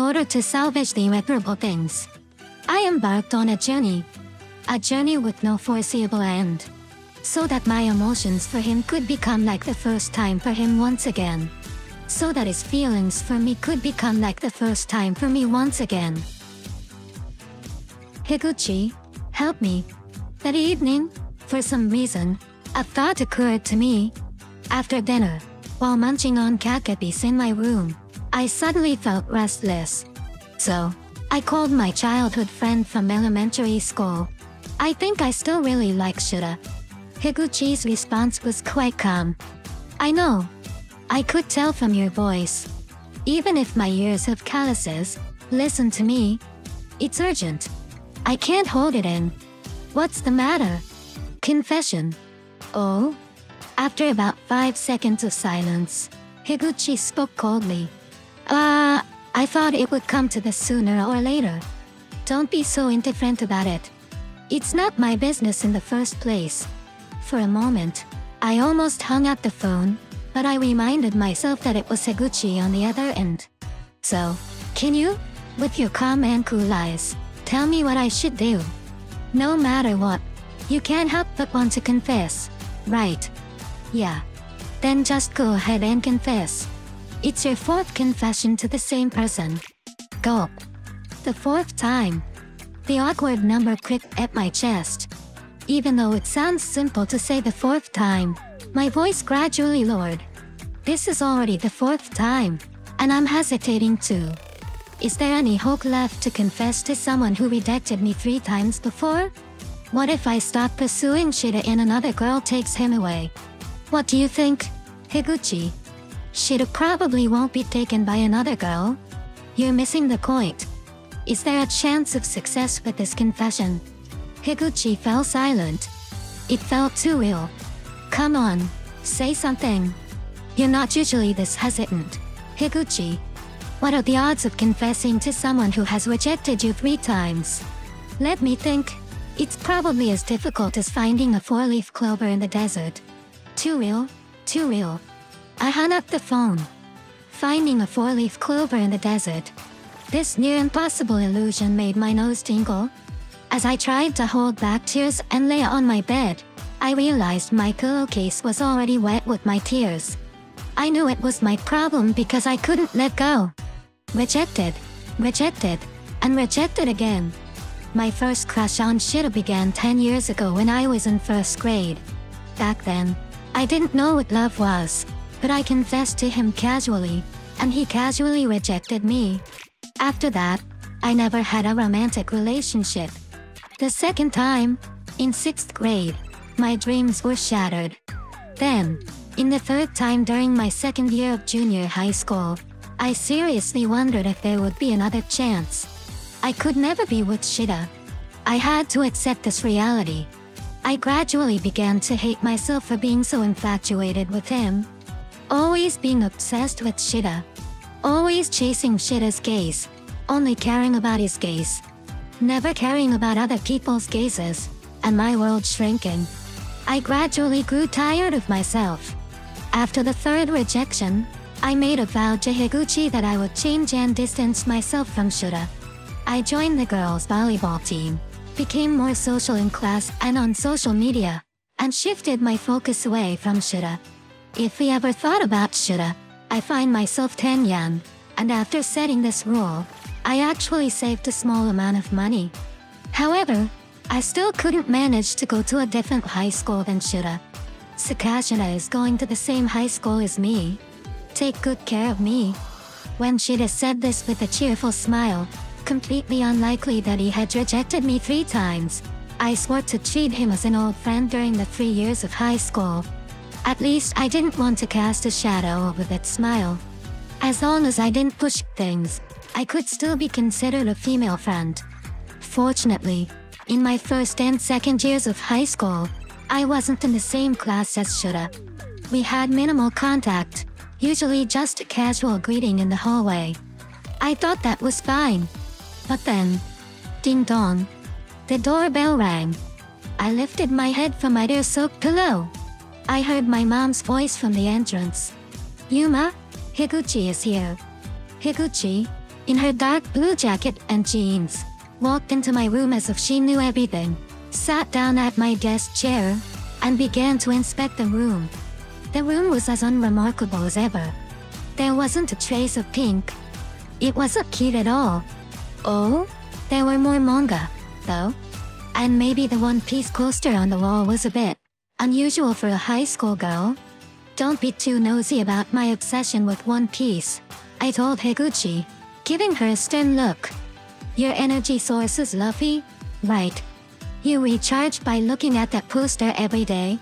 order to salvage the irreparable things. I embarked on a journey with no foreseeable end, so that my emotions for him could become like the first time for him once again, so that his feelings for me could become like the first time for me once again. Higuchi, help me. That evening, for some reason, a thought occurred to me. After dinner, while munching on kakebis in my room, I suddenly felt restless. So, I called my childhood friend from elementary school. I think I still really like Shura. Higuchi's response was quite calm. I know. I could tell from your voice. Even if my ears have calluses, listen to me. It's urgent. I can't hold it in. What's the matter? Confession. Oh? After about 5 seconds of silence, Higuchi spoke coldly. I thought it would come to this sooner or later. Don't be so indifferent about it. It's not my business in the first place. For a moment, I almost hung up the phone, but I reminded myself that it was Higuchi on the other end. So, can you, with your calm and cool eyes, tell me what I should do? No matter what, you can't help but want to confess, right? Yeah. Then just go ahead and confess. It's your 4th confession to the same person. Gulp. The 4th time. The awkward number clicked at my chest. Even though it sounds simple to say the 4th time, my voice gradually lowered. This is already the 4th time, and I'm hesitating too. Is there any hope left to confess to someone who rejected me 3 times before? What if I stop pursuing Shida and another girl takes him away? What do you think, Higuchi? Shida probably won't be taken by another girl. You're missing the point. Is there a chance of success with this confession? Higuchi fell silent. It felt too real. Come on, say something. You're not usually this hesitant. Higuchi, what are the odds of confessing to someone who has rejected you 3 times? Let me think. It's probably as difficult as finding a 4-leaf clover in the desert. Too real, too real. I hung up the phone. Finding a 4-leaf clover in the desert. This near impossible illusion made my nose tingle. As I tried to hold back tears and lay on my bed, I realized my pillowcase was already wet with my tears. I knew it was my problem because I couldn't let go. Rejected, and rejected again. My first crush on Shida began 10 years ago when I was in 1st grade. Back then, I didn't know what love was, but I confessed to him casually, and he casually rejected me. After that, I never had a romantic relationship. The 2nd time, in 6th grade, my dreams were shattered. Then, in the 3rd time during my 2nd year of junior high school, I seriously wondered if there would be another chance. I could never be with Shida. I had to accept this reality. I gradually began to hate myself for being so infatuated with him. Always being obsessed with Shida. Always chasing Shida's gaze. Only caring about his gaze. Never caring about other people's gazes. And my world shrinking. I gradually grew tired of myself. After the 3rd rejection, I made a vow to Higuchi that I would change and distance myself from Shida. I joined the girls' volleyball team, became more social in class and on social media, and shifted my focus away from Shida. If we ever thought about Shida, I find myself 10 yen, and after setting this rule, I actually saved a small amount of money. However, I still couldn't manage to go to a different high school than Shida. Sakashida is going to the same high school as me. Take good care of me. When Shida said this with a cheerful smile, completely unlikely that he had rejected me 3 times, I swore to treat him as an old friend during the 3 years of high school. At least I didn't want to cast a shadow over that smile. As long as I didn't push things, I could still be considered a female friend. Fortunately, in my 1st and 2nd years of high school, I wasn't in the same class as Shida. We had minimal contact, usually just a casual greeting in the hallway. I thought that was fine. But then, ding dong, the doorbell rang. I lifted my head from my tear-soaked pillow. I heard my mom's voice from the entrance. Yuma, Higuchi is here. Higuchi, in her dark blue jacket and jeans, walked into my room as if she knew everything, sat down at my desk chair, and began to inspect the room. The room was as unremarkable as ever. There wasn't a trace of pink. It wasn't cute at all. Oh, there were more manga, though. And maybe the One Piece coaster on the wall was a bit unusual for a high school girl. Don't be too nosy about my obsession with One Piece, I told Higuchi, giving her a stern look. Your energy source is Luffy, right? You recharge by looking at that poster every day.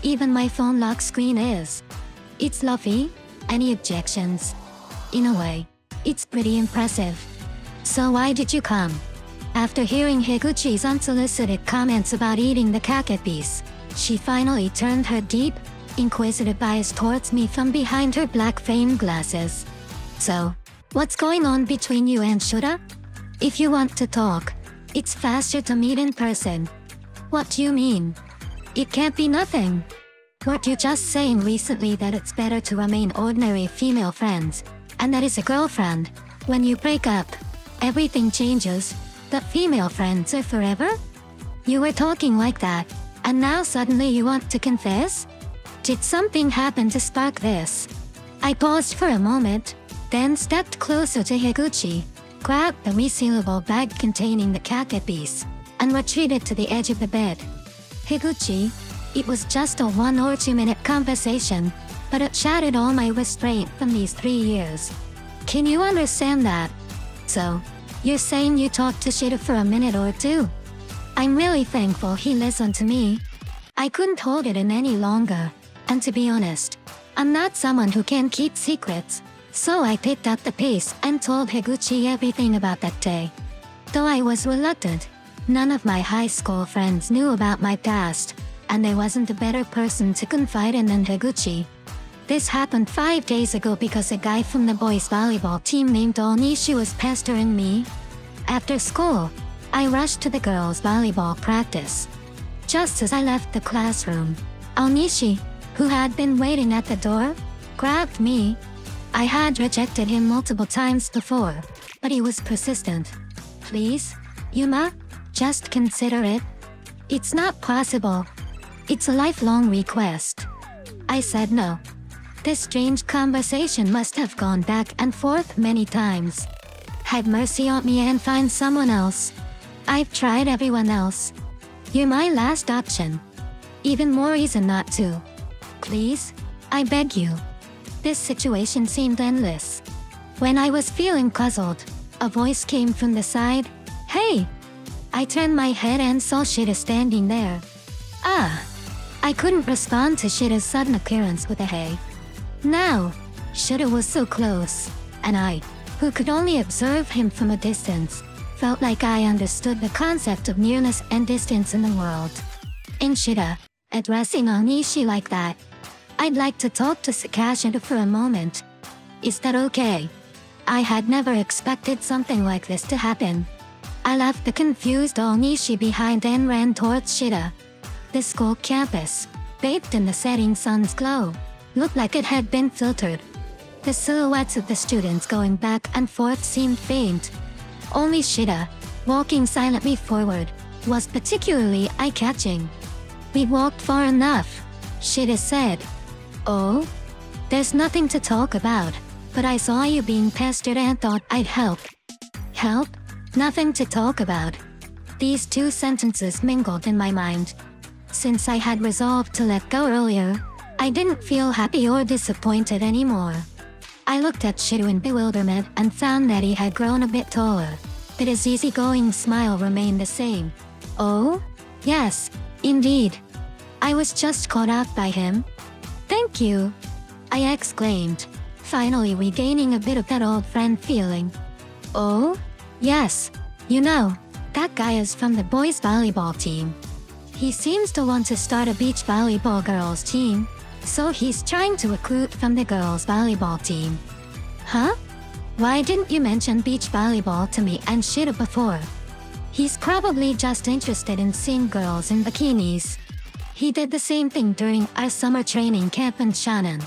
Even my phone lock screen is. It's Luffy. Any objections? In a way, it's pretty impressive. So why did you come? After hearing Higuchi's unsolicited comments about eating the kake piece, she finally turned her deep, inquisitive eyes towards me from behind her black framed glasses. So, what's going on between you and Shura? If you want to talk, it's faster to meet in person. What do you mean? It can't be nothing. Weren't you just saying recently that it's better to remain ordinary female friends, and that is a girlfriend? When you break up, everything changes. The female friends are forever? You were talking like that, and now suddenly you want to confess? Did something happen to spark this? I paused for a moment, then stepped closer to Higuchi, grabbed the resealable bag containing the kake piece, and retreated to the edge of the bed. Higuchi, it was just a 1 or 2 minute conversation, but it shattered all my restraint from these 3 years. Can you understand that? So, you're saying you talked to Shida for a minute or two? I'm really thankful he listened to me. I couldn't hold it in any longer, and to be honest, I'm not someone who can keep secrets, so I picked up the pace and told Higuchi everything about that day. Though I was reluctant, none of my high school friends knew about my past, and there wasn't a better person to confide in than Higuchi. This happened 5 days ago because a guy from the boys' volleyball team named Onishi was pestering me. After school, I rushed to the girls' volleyball practice. Just as I left the classroom, Onishi, who had been waiting at the door, grabbed me. I had rejected him multiple times before, but he was persistent. Please, Yuma, just consider it. It's not possible. It's a lifelong request. I said no. This strange conversation must have gone back and forth many times. Have mercy on me and find someone else. I've tried everyone else. You're my last option. Even more reason not to. Please, I beg you. This situation seemed endless. When I was feeling puzzled, a voice came from the side. Hey! I turned my head and saw Shida standing there. Ah! I couldn't respond to Shida's sudden appearance with a hey. Now, Shida was so close, and I, who could only observe him from a distance, felt like I understood the concept of nearness and distance in the world. In Shida, addressing Onishi like that, I'd like to talk to Sakashida for a moment. Is that okay? I had never expected something like this to happen. I left the confused Onishi behind and ran towards Shida. The school campus, bathed in the setting sun's glow, looked like it had been filtered. The silhouettes of the students going back and forth seemed faint. Only Shida, walking silently forward, was particularly eye-catching. We walked far enough, Shida said. Oh? There's nothing to talk about, but I saw you being pestered and thought I'd help. Help? Nothing to talk about. These two sentences mingled in my mind. Since I had resolved to let go earlier, I didn't feel happy or disappointed anymore. I looked at Shida in bewilderment and found that he had grown a bit taller, but his easygoing smile remained the same. Oh? Yes, indeed. I was just caught up by him. Thank you, I exclaimed, finally regaining a bit of that old friend feeling. Oh? Yes, you know, that guy is from the boys' volleyball team. He seems to want to start a beach volleyball girls team, so he's trying to recruit from the girls' volleyball team. Huh? Why didn't you mention beach volleyball to me and Shida before? He's probably just interested in seeing girls in bikinis. He did the same thing during our summer training camp in Shannon.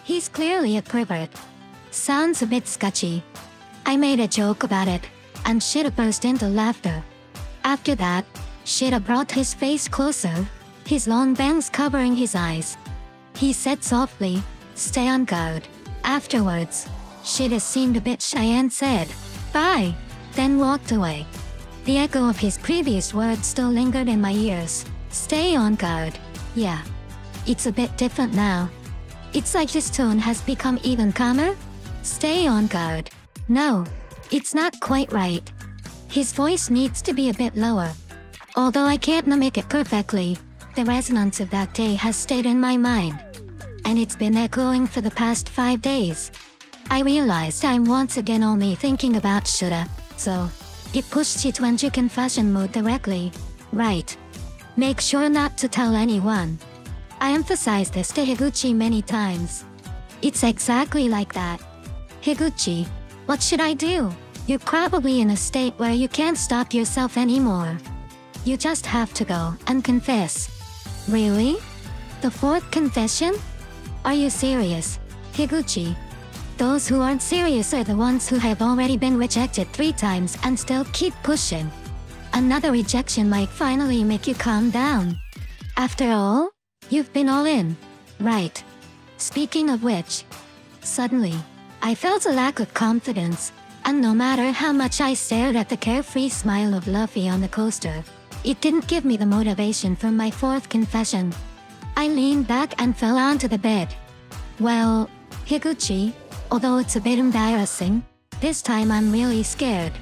He's clearly a pervert. Sounds a bit sketchy. I made a joke about it, and Shida burst into laughter. After that, Shida brought his face closer, his long bangs covering his eyes. He said softly, "Stay on guard." Afterwards, Shida seemed a bit shy and said, "Bye," then walked away. The echo of his previous words still lingered in my ears. Stay on guard. Yeah. It's a bit different now. It's like his tone has become even calmer. Stay on guard. No, it's not quite right. His voice needs to be a bit lower. Although I can't mimic it perfectly, the resonance of that day has stayed in my mind. And it's been echoing for the past 5 days. I realized I'm once again only thinking about Shida, so it pushed it into confession mode directly. Right. Make sure not to tell anyone. I emphasized this to Higuchi many times. It's exactly like that. Higuchi, what should I do? You're probably in a state where you can't stop yourself anymore. You just have to go and confess. Really? The 4th confession? Are you serious, Higuchi? Those who aren't serious are the ones who have already been rejected 3 times and still keep pushing. Another rejection might finally make you calm down. After all, you've been all in, right? Speaking of which, suddenly, I felt a lack of confidence, and no matter how much I stared at the carefree smile of Luffy on the coaster, it didn't give me the motivation for my 4th confession. I leaned back and fell onto the bed. Well, Higuchi, although it's a bit embarrassing, this time I'm really scared.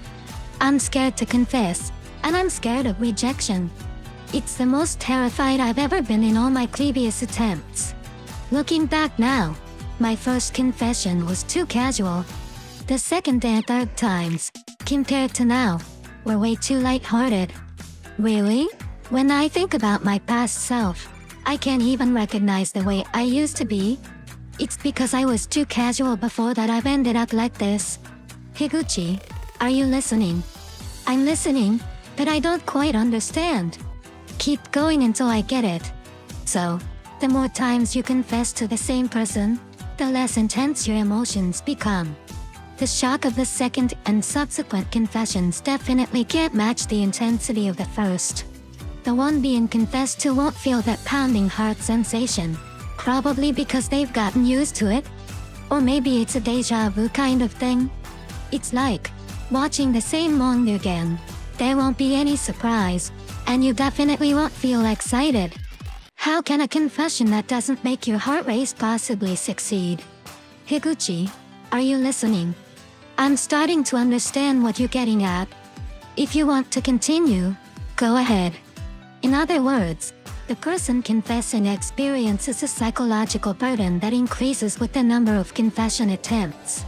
I'm scared to confess, and I'm scared of rejection. It's the most terrified I've ever been in all my previous attempts. Looking back now, my first confession was too casual. The second and third times, compared to now, were way too lighthearted. Really? When I think about my past self, I can't even recognize the way I used to be. It's because I was too casual before that I've ended up like this. Higuchi, are you listening? I'm listening, but I don't quite understand. Keep going until I get it. So, the more times you confess to the same person, the less intense your emotions become. The shock of the second and subsequent confessions definitely can't match the intensity of the first. The one being confessed to won't feel that pounding heart sensation, probably because they've gotten used to it. Or maybe it's a deja vu kind of thing. It's like watching the same movie again. There won't be any surprise, and you definitely won't feel excited. How can a confession that doesn't make your heart race possibly succeed? Higuchi, are you listening? I'm starting to understand what you're getting at. If you want to continue, go ahead. In other words, the person confessing experiences a psychological burden that increases with the number of confession attempts.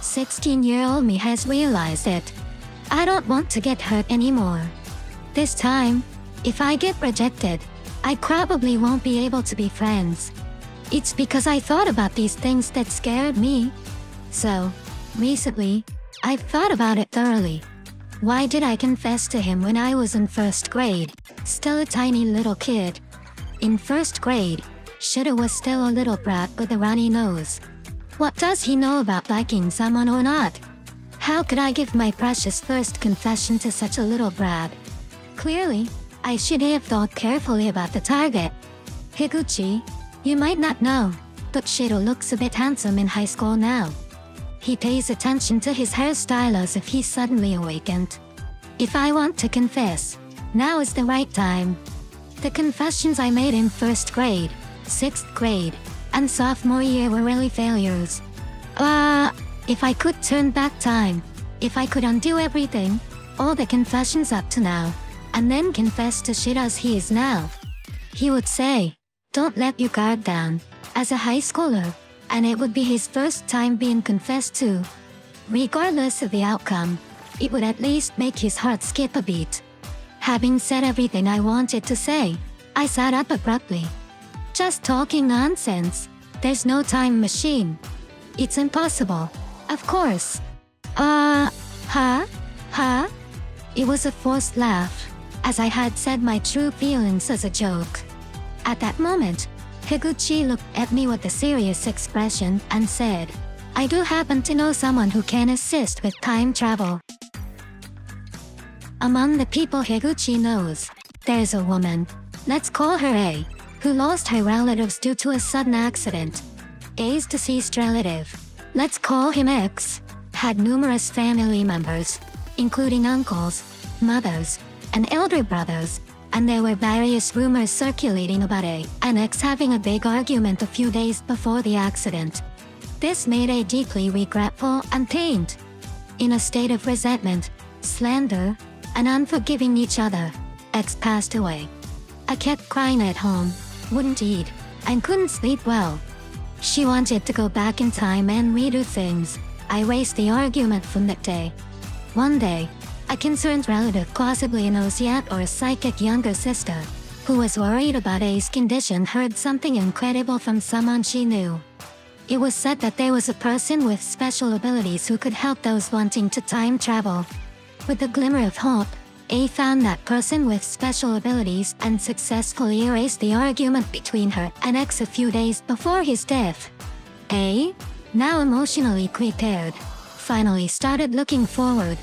16-year-old me has realized it. I don't want to get hurt anymore. This time, if I get rejected, I probably won't be able to be friends. It's because I thought about these things that scared me. So, recently, I've thought about it thoroughly. Why did I confess to him when I was in 1st grade, still a tiny little kid? In 1st grade, Shida was still a little brat with a runny nose. What does he know about liking someone or not? How could I give my precious first confession to such a little brat? Clearly, I should have thought carefully about the target. Higuchi, you might not know, but Shida looks a bit handsome in high school now. He pays attention to his hairstyle as if he's suddenly awakened. If I want to confess, now is the right time. The confessions I made in 1st grade, 6th grade, and sophomore year were really failures. If I could turn back time, if I could undo everything, all the confessions up to now, and then confess to Shida as he is now, he would say, "Don't let your guard down," as a high schooler, and it would be his first time being confessed to. Regardless of the outcome, it would at least make his heart skip a beat. Having said everything I wanted to say, I sat up abruptly. Just talking nonsense. There's no time machine. It's impossible. Of course. Huh? It was a forced laugh, as I had said my true feelings as a joke. At that moment, Higuchi looked at me with a serious expression and said, I do happen to know someone who can assist with time travel. Among the people Higuchi knows, there's a woman, let's call her A, who lost her relatives due to a sudden accident. A's deceased relative, let's call him X, had numerous family members, including uncles, mothers, and elder brothers, and there were various rumors circulating about A and X having a big argument a few days before the accident. This made A deeply regretful and pained. In a state of resentment, slander, and unforgiving each other, X passed away. I kept crying at home, wouldn't eat, and couldn't sleep well. She wanted to go back in time and redo things. I raised the argument from that day. One day, a concerned relative, possibly an aunt or a psychic younger sister, who was worried about A's condition, heard something incredible from someone she knew. It was said that there was a person with special abilities who could help those wanting to time travel. With a glimmer of hope, A found that person with special abilities and successfully erased the argument between her and X a few days before his death. A, now emotionally prepared, finally started looking forward.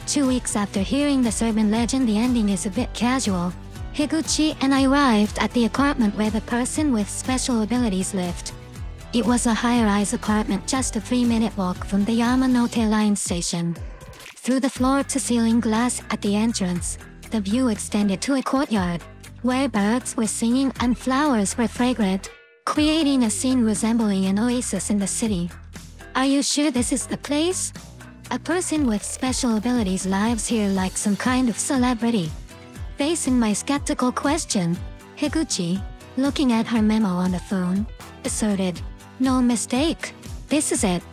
2 weeks after hearing this urban legend, the ending is a bit casual. Higuchi and I arrived at the apartment where the person with special abilities lived. It was a high-rise apartment just a 3-minute walk from the Yamanote line station. Through the floor-to-ceiling glass at the entrance, the view extended to a courtyard, where birds were singing and flowers were fragrant, creating a scene resembling an oasis in the city. Are you sure this is the place? A person with special abilities lives here like some kind of celebrity. Facing my skeptical question, Higuchi, looking at her memo on the phone, asserted, "No mistake. This is it."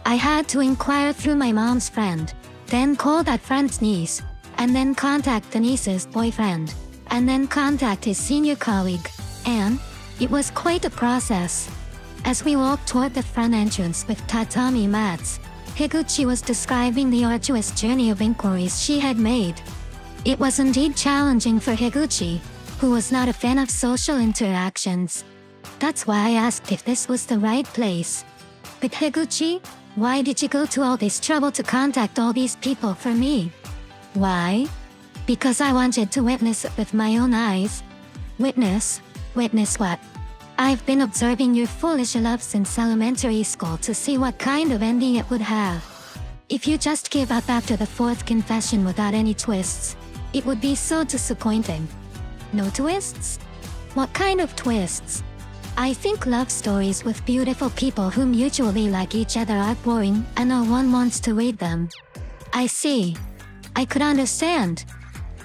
I had to inquire through my mom's friend, then call that friend's niece, and then contact the niece's boyfriend, and then contact his senior colleague, and it was quite a process. As we walked toward the front entrance with tatami mats, Higuchi was describing the arduous journey of inquiries she had made. It was indeed challenging for Higuchi, who was not a fan of social interactions. That's why I asked if this was the right place. But Higuchi, why did you go to all this trouble to contact all these people for me? Why? Because I wanted to witness it with my own eyes. Witness? Witness what? I've been observing your foolish love since elementary school to see what kind of ending it would have. If you just give up after the 4th confession without any twists, it would be so disappointing. No twists? What kind of twists? I think love stories with beautiful people who mutually like each other are boring and no one wants to read them. I see. I could understand.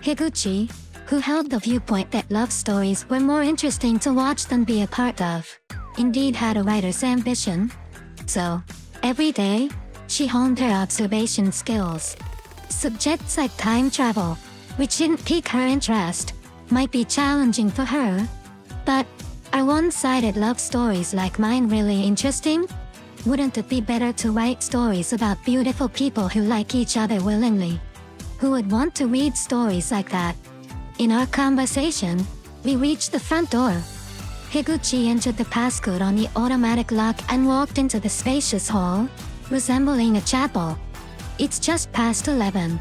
Higuchi, who held the viewpoint that love stories were more interesting to watch than be a part of, indeed had a writer's ambition. So, every day, she honed her observation skills. Subjects like time travel, which didn't pique her interest, might be challenging for her. But, are one-sided love stories like mine really interesting? Wouldn't it be better to write stories about beautiful people who like each other willingly? Who would want to read stories like that? In our conversation, we reached the front door. Higuchi entered the passcode on the automatic lock and walked into the spacious hall, resembling a chapel. It's just past 11.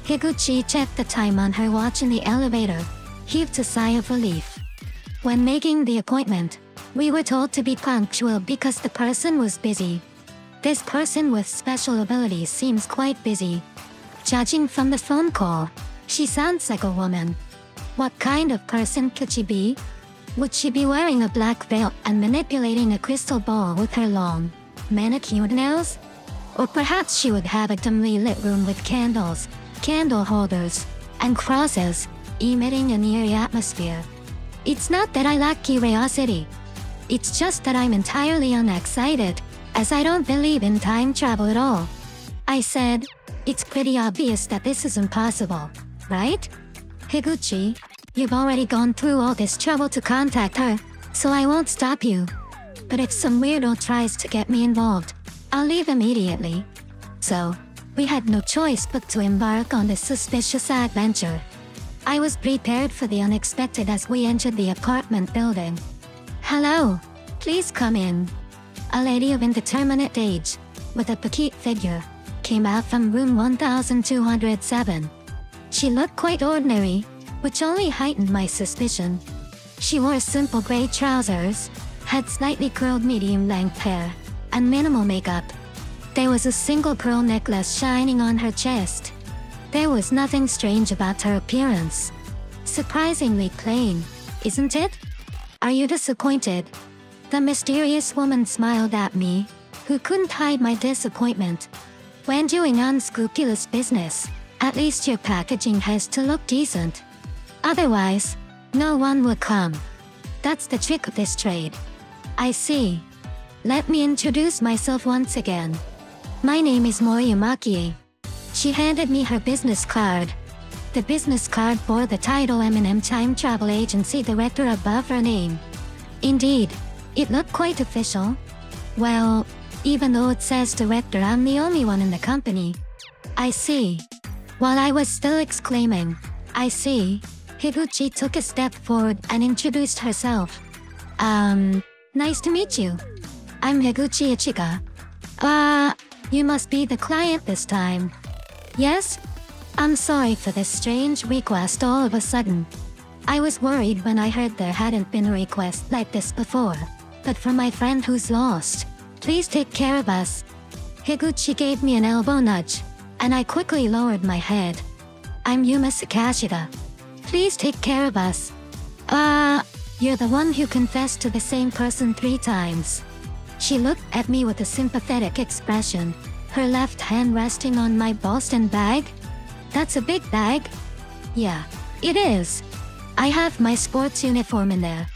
Higuchi checked the time on her watch in the elevator, heaved a sigh of relief. When making the appointment, we were told to be punctual because the person was busy. This person with special abilities seems quite busy. Judging from the phone call, she sounds like a woman. What kind of person could she be? Would she be wearing a black veil and manipulating a crystal ball with her long, manicured nails? Or perhaps she would have a dimly lit room with candles, candle holders, and crosses, emitting an eerie atmosphere. It's not that I lack curiosity. It's just that I'm entirely unexcited, as I don't believe in time travel at all. I said, it's pretty obvious that this is impossible, right? Higuchi, you've already gone through all this trouble to contact her, so I won't stop you. But if some weirdo tries to get me involved, I'll leave immediately. So, we had no choice but to embark on this suspicious adventure. I was prepared for the unexpected as we entered the apartment building. Hello, please come in. A lady of indeterminate age, with a petite figure, came out from room 1207. She looked quite ordinary, which only heightened my suspicion. She wore simple gray trousers, had slightly curled medium-length hair, and minimal makeup. There was a single pearl necklace shining on her chest. There was nothing strange about her appearance. Surprisingly plain, isn't it? Are you disappointed? The mysterious woman smiled at me, who couldn't hide my disappointment. When doing unscrupulous business, at least your packaging has to look decent. Otherwise, no one would come. That's the trick of this trade. I see. Let me introduce myself once again. My name is Moriya Makie. She handed me her business card. The business card bore the title M&M Time Travel Agency Director above her name. Indeed, it looked quite official. Well, even though it says director, I'm the only one in the company. I see. While I was still exclaiming, I see, Higuchi took a step forward and introduced herself. Nice to meet you. I'm Higuchi Ichiga. You must be the client this time. Yes? I'm sorry for this strange request all of a sudden. I was worried when I heard there hadn't been a request like this before. But for my friend who's lost, please take care of us. Higuchi gave me an elbow nudge, and I quickly lowered my head. I'm Yuma Sakashida. Please take care of us. You're the one who confessed to the same person 3 times. She looked at me with a sympathetic expression, her left hand resting on my Boston bag. That's a big bag? Yeah, it is. I have my sports uniform in there.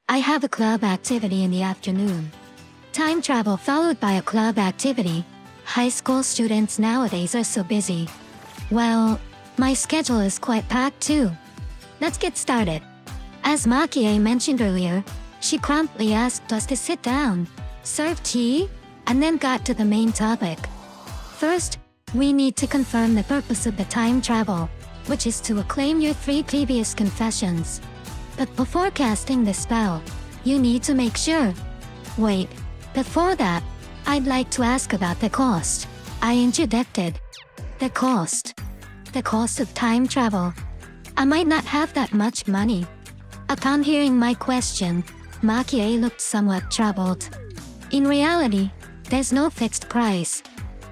I have a club activity in the afternoon. Time travel followed by a club activity. High school students nowadays are so busy. Well, my schedule is quite packed too. Let's get started. As Makie mentioned earlier, she promptly asked us to sit down, serve tea, and then got to the main topic. First, we need to confirm the purpose of the time travel, which is to acclaim your 3 previous confessions. But before casting the spell, you need to make sure. Wait, before that, I'd like to ask about the cost. I interjected. The cost. The cost of time travel. I might not have that much money. Upon hearing my question, Makie looked somewhat troubled. In reality, there's no fixed price.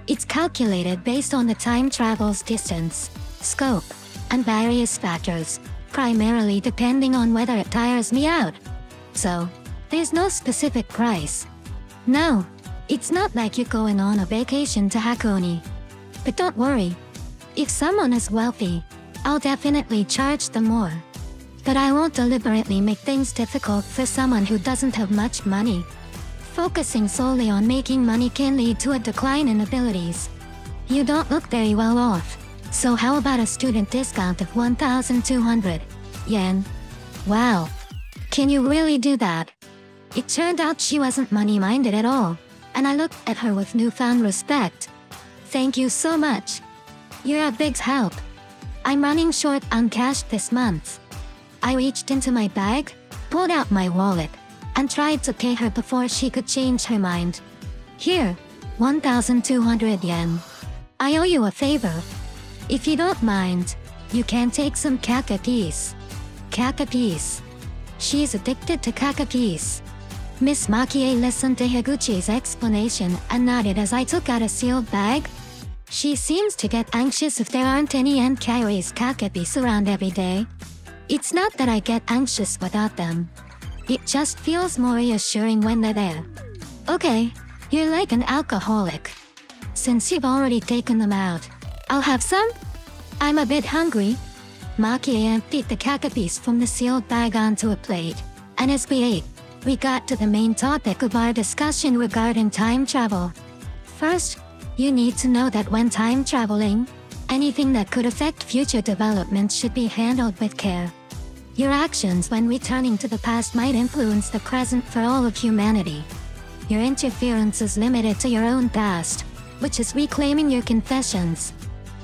It's calculated based on the time travel's distance, scope, and various factors, primarily depending on whether it tires me out. So, there's no specific price. No, it's not like you're going on a vacation to Hakone. But don't worry. If someone is wealthy, I'll definitely charge them more. But I won't deliberately make things difficult for someone who doesn't have much money. Focusing solely on making money can lead to a decline in abilities. You don't look very well off, so how about a student discount of 1,200 yen? Wow. Can you really do that? It turned out she wasn't money-minded at all, and I looked at her with newfound respect. Thank you so much. You're a big help. I'm running short on cash this month. I reached into my bag, pulled out my wallet, and tried to pay her before she could change her mind. Here, 1,200 yen. I owe you a favor. If you don't mind, you can take some kakapis. Kakapis. She's addicted to kakapis. Miss Makie listened to Higuchi's explanation and nodded as I took out a sealed bag. She seems to get anxious if there aren't any and carries kakapis around every day. It's not that I get anxious without them. It just feels more reassuring when they're there. Okay, you're like an alcoholic. Since you've already taken them out, I'll have some? I'm a bit hungry. Makie emptied the kakapis from the sealed bag onto a plate, and as we ate, we got to the main topic of our discussion regarding time travel. First, you need to know that when time traveling, anything that could affect future development should be handled with care. Your actions when returning to the past might influence the present for all of humanity. Your interference is limited to your own past, which is reclaiming your confessions.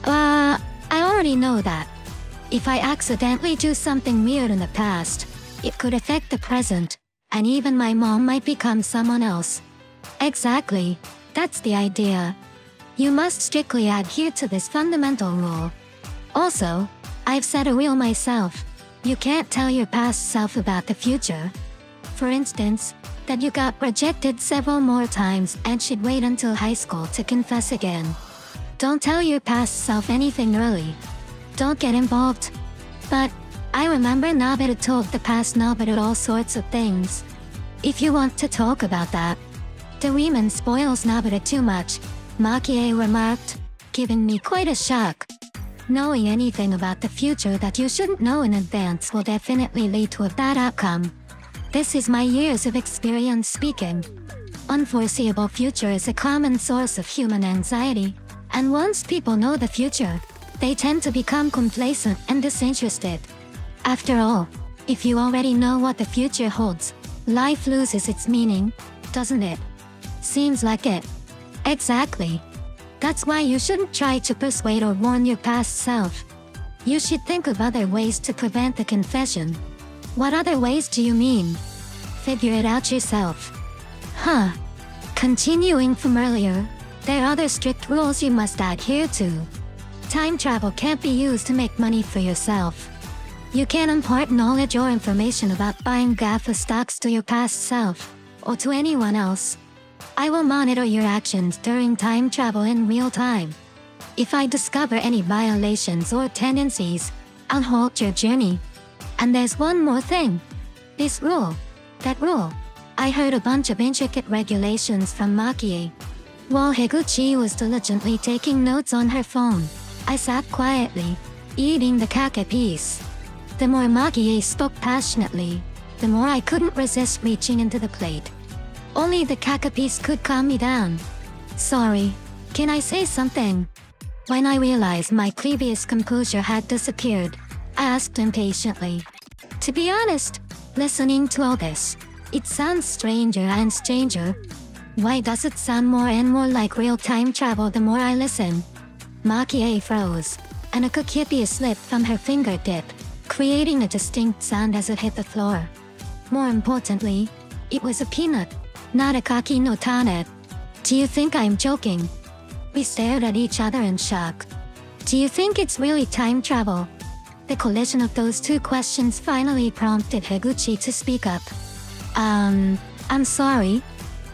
I already know that. If I accidentally do something weird in the past, it could affect the present, and even my mom might become someone else. Exactly. That's the idea. You must strictly adhere to this fundamental rule. Also, I've set a rule myself. You can't tell your past self about the future. For instance, that you got rejected several more times and should wait until high school to confess again. Don't tell your past self anything early. Don't get involved. But I remember Nobita told the past Nobita all sorts of things. If you want to talk about that. Doraemon spoils Nobita too much, Makie remarked, giving me quite a shock. Knowing anything about the future that you shouldn't know in advance will definitely lead to a bad outcome. This is my years of experience speaking. Unforeseeable future is a common source of human anxiety, and once people know the future, they tend to become complacent and disinterested. After all, if you already know what the future holds, life loses its meaning, doesn't it? Seems like it. Exactly. That's why you shouldn't try to persuade or warn your past self. You should think of other ways to prevent the confession. What other ways do you mean? Figure it out yourself. Huh. Continuing from earlier, there are other strict rules you must adhere to. Time travel can't be used to make money for yourself. You can't impart knowledge or information about buying GAFA stocks to your past self, or to anyone else. I will monitor your actions during time travel in real time. If I discover any violations or tendencies, I'll halt your journey. And there's one more thing. This rule. That rule. I heard a bunch of intricate regulations from Makie. While Higuchi was diligently taking notes on her phone, I sat quietly, eating the kake piece. The more Makie spoke passionately, the more I couldn't resist reaching into the plate. Only the kake piece could calm me down. Sorry, can I say something? When I realized my previous composure had disappeared, I asked impatiently. To be honest, listening to all this, it sounds stranger and stranger. Why does it sound more and more like real time travel the more I listen? Makie froze, and a cookie slipped from her fingertip, creating a distinct sound as it hit the floor. More importantly, it was a peanut, not a kaki no tane. Do you think I'm joking? We stared at each other in shock. Do you think it's really time travel? The collision of those two questions finally prompted Higuchi to speak up. I'm sorry.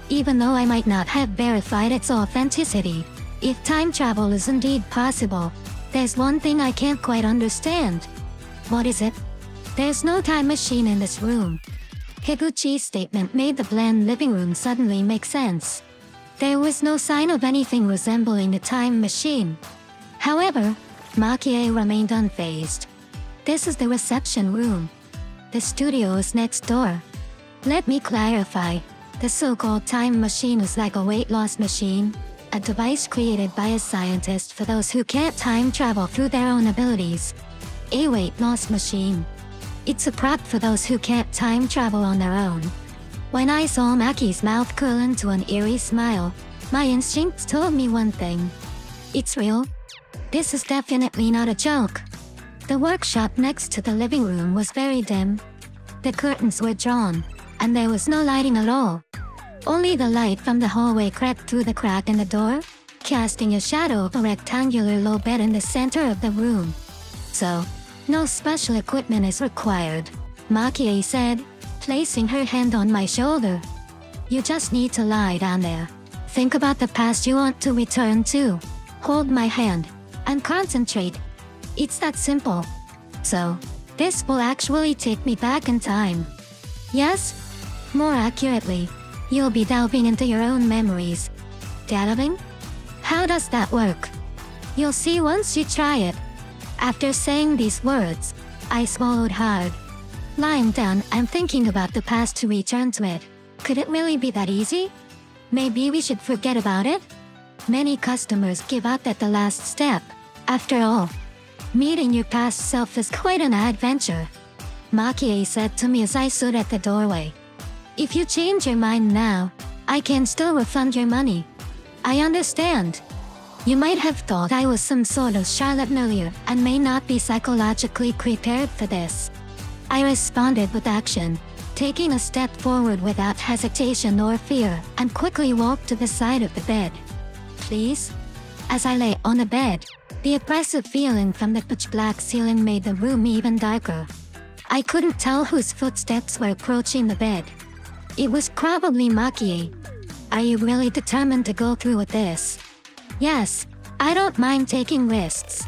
Even though I might not have verified its authenticity, if time travel is indeed possible, there's one thing I can't quite understand. What is it? There's no time machine in this room. Higuchi's statement made the bland living room suddenly make sense. There was no sign of anything resembling a time machine. However, Makie remained unfazed. This is the reception room. The studio is next door. Let me clarify. The so-called time machine is like a weight loss machine, a device created by a scientist for those who can't time travel through their own abilities. A weight loss machine. It's a prop for those who can't time travel on their own. When I saw Makie's mouth curl into an eerie smile, my instincts told me one thing. It's real. This is definitely not a joke. The workshop next to the living room was very dim. The curtains were drawn, and there was no lighting at all. Only the light from the hallway crept through the crack in the door, casting a shadow of a rectangular low bed in the center of the room. So, no special equipment is required, Makie said, placing her hand on my shoulder. You just need to lie down there. Think about the past you want to return to. Hold my hand, and concentrate. It's that simple. So, this will actually take me back in time. Yes? More accurately, you'll be delving into your own memories. Delving? How does that work? You'll see once you try it. After saying these words, I swallowed hard. Lying down and thinking about the past to return to it. Could it really be that easy? Maybe we should forget about it? Many customers give up at the last step. After all, meeting your past self is quite an adventure. Makie said to me as I stood at the doorway. If you change your mind now, I can still refund your money. I understand. You might have thought I was some sort of charlatan earlier and may not be psychologically prepared for this. I responded with action. taking a step forward without hesitation or fear, and quickly walked to the side of the bed. Please? As I lay on the bed, the oppressive feeling from the pitch-black ceiling made the room even darker. I couldn't tell whose footsteps were approaching the bed. It was probably Makie. Are you really determined to go through with this? Yes, I don't mind taking risks.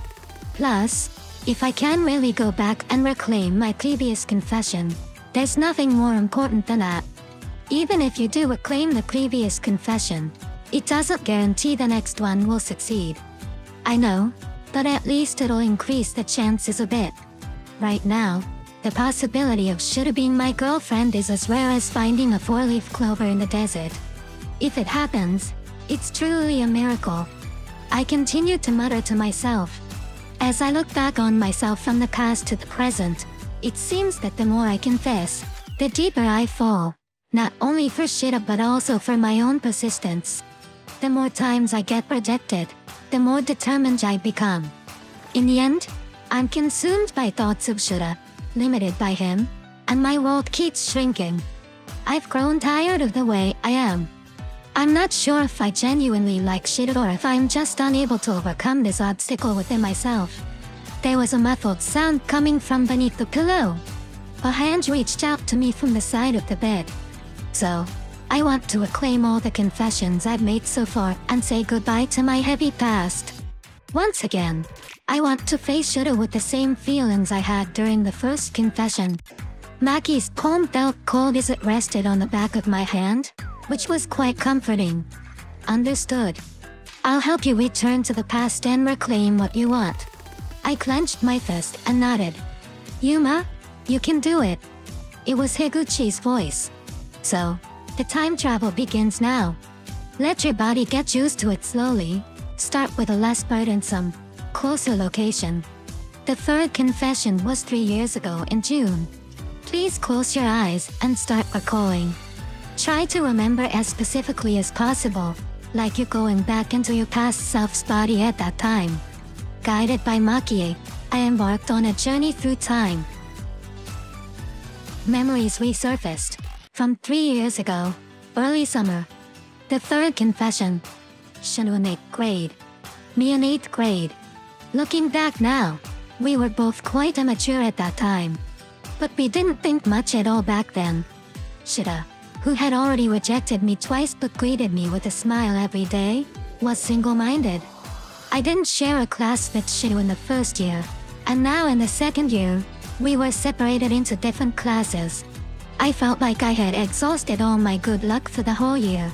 Plus, if I can really go back and reclaim my previous confession, there's nothing more important than that. Even if you do reclaim the previous confession, it doesn't guarantee the next one will succeed. I know, but at least it'll increase the chances a bit. Right now, the possibility of Shura being my girlfriend is as rare as finding a four-leaf clover in the desert. If it happens, it's truly a miracle. I continued to mutter to myself. As I look back on myself from the past to the present, it seems that the more I confess, the deeper I fall. Not only for Shura but also for my own persistence. The more times I get rejected, the more determined I become. In the end, I'm consumed by thoughts of Shura, limited by him, and my world keeps shrinking. I've grown tired of the way I am. I'm not sure if I genuinely like Shura or if I'm just unable to overcome this obstacle within myself. There was a muffled sound coming from beneath the pillow. A hand reached out to me from the side of the bed. So, I want to reclaim all the confessions I've made so far and say goodbye to my heavy past. Once again, I want to face Shura with the same feelings I had during the first confession. Makie's palm felt cold as it rested on the back of my hand, which was quite comforting. Understood. I'll help you return to the past and reclaim what you want. I clenched my fist and nodded. Yuma, you can do it. It was Higuchi's voice. So, the time travel begins now. Let your body get used to it slowly. Start with a less burdensome, closer location. The third confession was 3 years ago in June. Please close your eyes and start recalling. Try to remember as specifically as possible, like you're going back into your past self's body at that time. Guided by Makie, I embarked on a journey through time. Memories resurfaced. From 3 years ago, early summer. The third confession. Shinu in 8th grade. Me in 8th grade. Looking back now, we were both quite immature at that time. But we didn't think much at all back then. Shura, who had already rejected me twice but greeted me with a smile every day, was single-minded. I didn't share a class with Shinu in the first year, and now in the second year, we were separated into different classes. I felt like I had exhausted all my good luck for the whole year.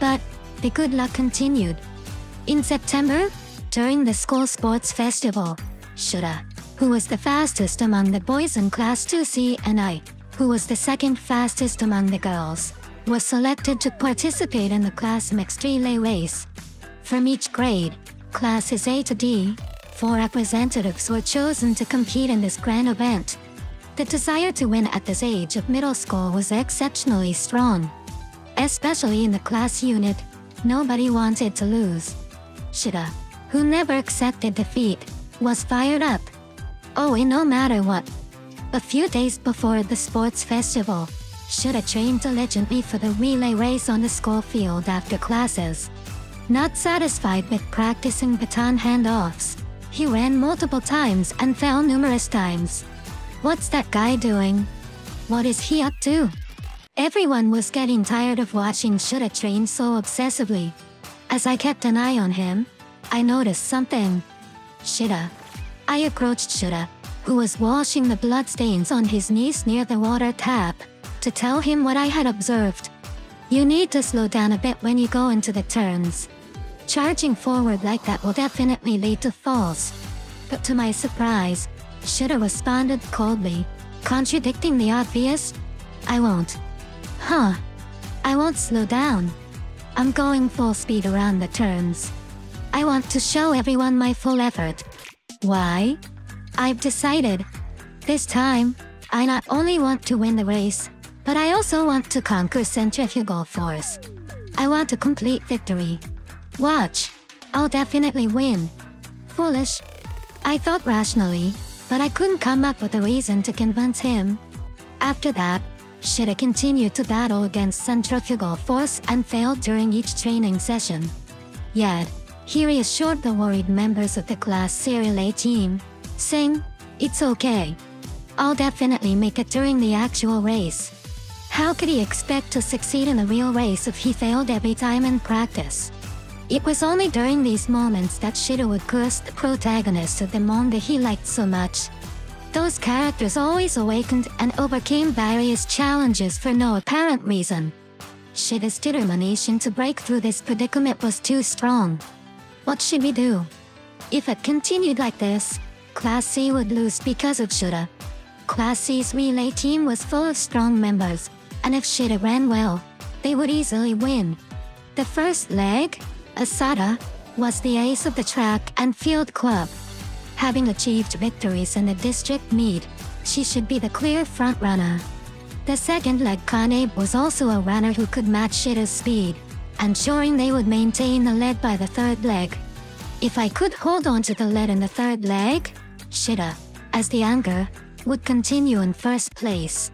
But the good luck continued. In September, during the school sports festival, Shura, who was the fastest among the boys in class 2C, and I, who was the second fastest among the girls, was selected to participate in the class mixed relay race. From each grade, classes A to D, 4 representatives were chosen to compete in this grand event. The desire to win at this age of middle school was exceptionally strong. Especially in the class unit, nobody wanted to lose. Shura, who never accepted defeat, was fired up. Oh, no matter what. A few days before the sports festival, Shura trained diligently for the relay race on the school field after classes. Not satisfied with practicing baton handoffs, he ran multiple times and fell numerous times. What's that guy doing? What is he up to? Everyone was getting tired of watching Shura train so obsessively. As I kept an eye on him, I noticed something. Shura. I approached Shura, who was washing the bloodstains on his knees near the water tap, to tell him what I had observed. You need to slow down a bit when you go into the turns. Charging forward like that will definitely lead to falls. But to my surprise, Shura responded coldly, contradicting the obvious. I won't. Huh. I won't slow down. I'm going full speed around the turns. I want to show everyone my full effort. Why? I've decided. This time, I not only want to win the race, but I also want to conquer centrifugal force. I want a complete victory. Watch. I'll definitely win. Foolish. I thought rationally, but I couldn't come up with a reason to convince him. After that, Shida continued to battle against centrifugal force and failed during each training session. Yet, he reassured the worried members of the Class C relay team, saying, "It's okay. I'll definitely make it during the actual race." How could he expect to succeed in a real race if he failed every time in practice? It was only during these moments that Shida would curse the protagonists of the manga he liked so much. Those characters always awakened and overcame various challenges for no apparent reason. Shida's determination to break through this predicament was too strong. What should we do? If it continued like this, Class C would lose because of Shida. Class C's relay team was full of strong members, and if Shida ran well, they would easily win. The first leg, Asada, was the ace of the track and field club. Having achieved victories in the district meet, she should be the clear frontrunner. The second leg, Kane, was also a runner who could match Shida's speed, ensuring they would maintain the lead by the third leg. If I could hold on to the lead in the third leg, Shida, as the anchor, would continue in first place.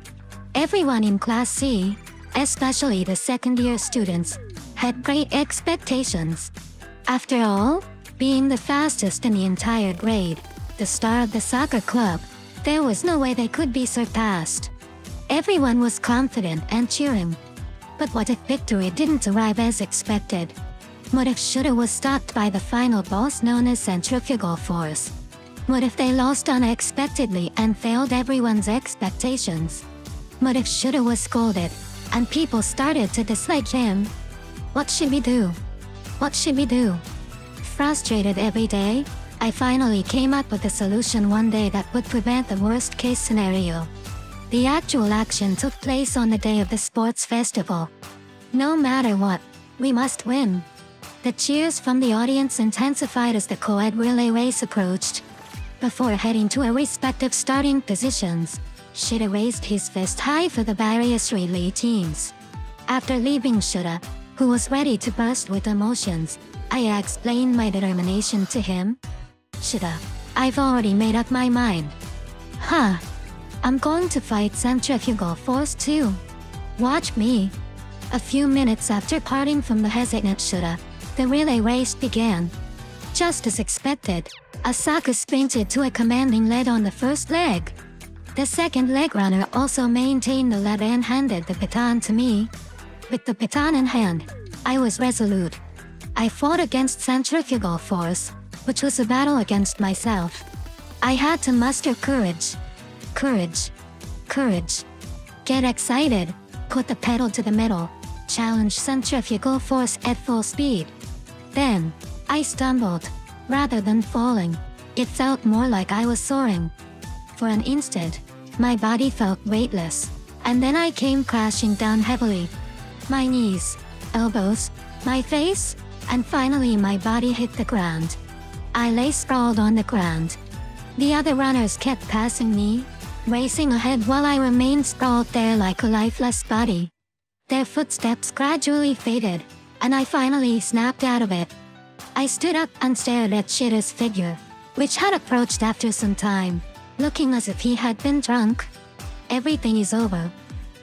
Everyone in Class C, especially the second-year students, had great expectations. After all, being the fastest in the entire grade, the star of the soccer club, there was no way they could be surpassed. Everyone was confident and cheering. But what if victory didn't arrive as expected? What if Shida was stopped by the final boss known as centrifugal force? What if they lost unexpectedly and failed everyone's expectations? What if Shida was scolded, and people started to dislike him? What should we do? What should we do? Frustrated every day, I finally came up with a solution one day that would prevent the worst-case scenario. The actual action took place on the day of the sports festival. No matter what, we must win. The cheers from the audience intensified as the co-ed relay race approached. Before heading to our respective starting positions, Shida raised his fist high for the various relay teams. After leaving Shida, who was ready to burst with emotions, I explained my determination to him. "Shida, I've already made up my mind." "Huh? I'm going to fight centrifugal force too. Watch me." A few minutes after parting from the hesitant Shida, the relay race began. Just as expected, Asaka sprinted to a commanding lead on the first leg. The second leg runner also maintained the lead and handed the baton to me. With the baton in hand, I was resolute. I fought against centrifugal force, which was a battle against myself. I had to muster courage. Courage. Courage. Get excited. Put the pedal to the metal. Challenge centrifugal force at full speed. Then, I stumbled. Rather than falling, it felt more like I was soaring. For an instant, my body felt weightless, and then I came crashing down heavily. My knees, elbows, my face, and finally my body hit the ground. I lay sprawled on the ground. The other runners kept passing me, racing ahead while I remained sprawled there like a lifeless body. Their footsteps gradually faded, and I finally snapped out of it. I stood up and stared at Shida's figure, which had approached after some time, looking as if he had been drunk. Everything is over.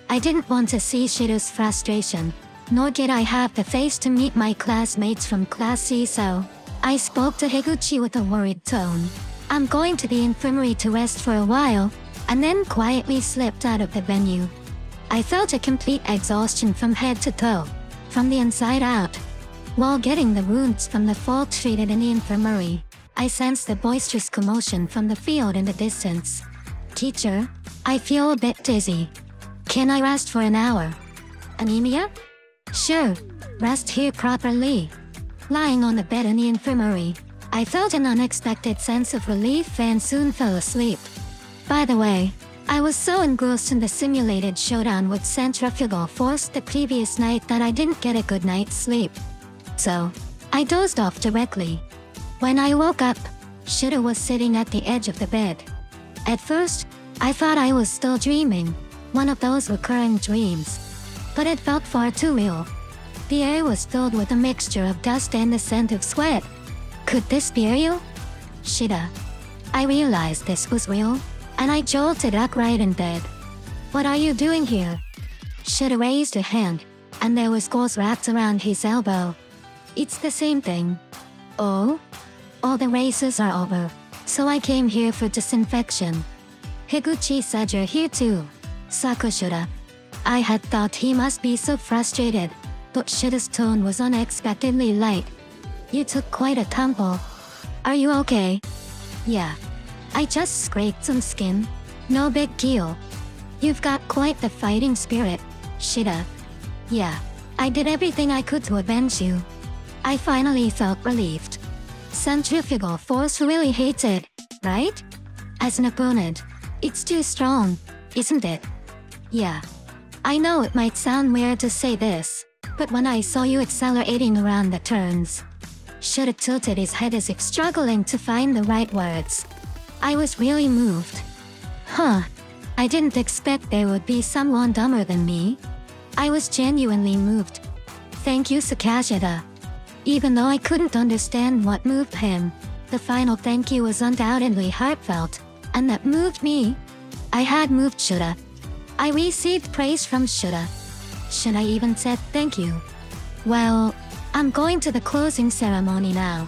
I didn't want to see Shida's frustration, nor did I have the face to meet my classmates from Class C, so I spoke to Higuchi with a worried tone. "I'm going to the infirmary to rest for a while," and then quietly slipped out of the venue. I felt a complete exhaustion from head to toe, from the inside out. While getting the wounds from the fall treated in the infirmary, I sensed the boisterous commotion from the field in the distance. "Teacher, I feel a bit dizzy. Can I rest for an hour?" "Anemia?" "Sure, rest here properly." Lying on the bed in the infirmary, I felt an unexpected sense of relief and soon fell asleep. By the way, I was so engrossed in the simulated showdown with centrifugal force the previous night that I didn't get a good night's sleep. So, I dozed off directly. When I woke up, Shida was sitting at the edge of the bed. At first, I thought I was still dreaming, one of those recurring dreams. But it felt far too real. The air was filled with a mixture of dust and the scent of sweat. Could this be real? Shida. I realized this was real, and I jolted upright in bed. "What are you doing here?" Shida raised a hand, and there was gauze wrapped around his elbow. It's the same thing. Oh? All the races are over, so I came here for disinfection. Higuchi said you're here too. Sakushida. I had thought he must be so frustrated, but Shida's tone was unexpectedly light. You took quite a tumble. Are you okay? Yeah. I just scraped some skin. No big deal. You've got quite the fighting spirit, Shida. Yeah. I did everything I could to avenge you. I finally felt relieved. Centrifugal force really hates it, right? As an opponent, it's too strong, isn't it? Yeah. I know it might sound weird to say this, but when I saw you accelerating around the turns, Shida tilted his head as if struggling to find the right words. I was really moved. Huh. I didn't expect there would be someone dumber than me. I was genuinely moved. Thank you, Sakashida. Even though I couldn't understand what moved him, the final thank you was undoubtedly heartfelt, and that moved me. I had moved Shida. I received praise from Shida. Shida even said thank you. Well, I'm going to the closing ceremony now.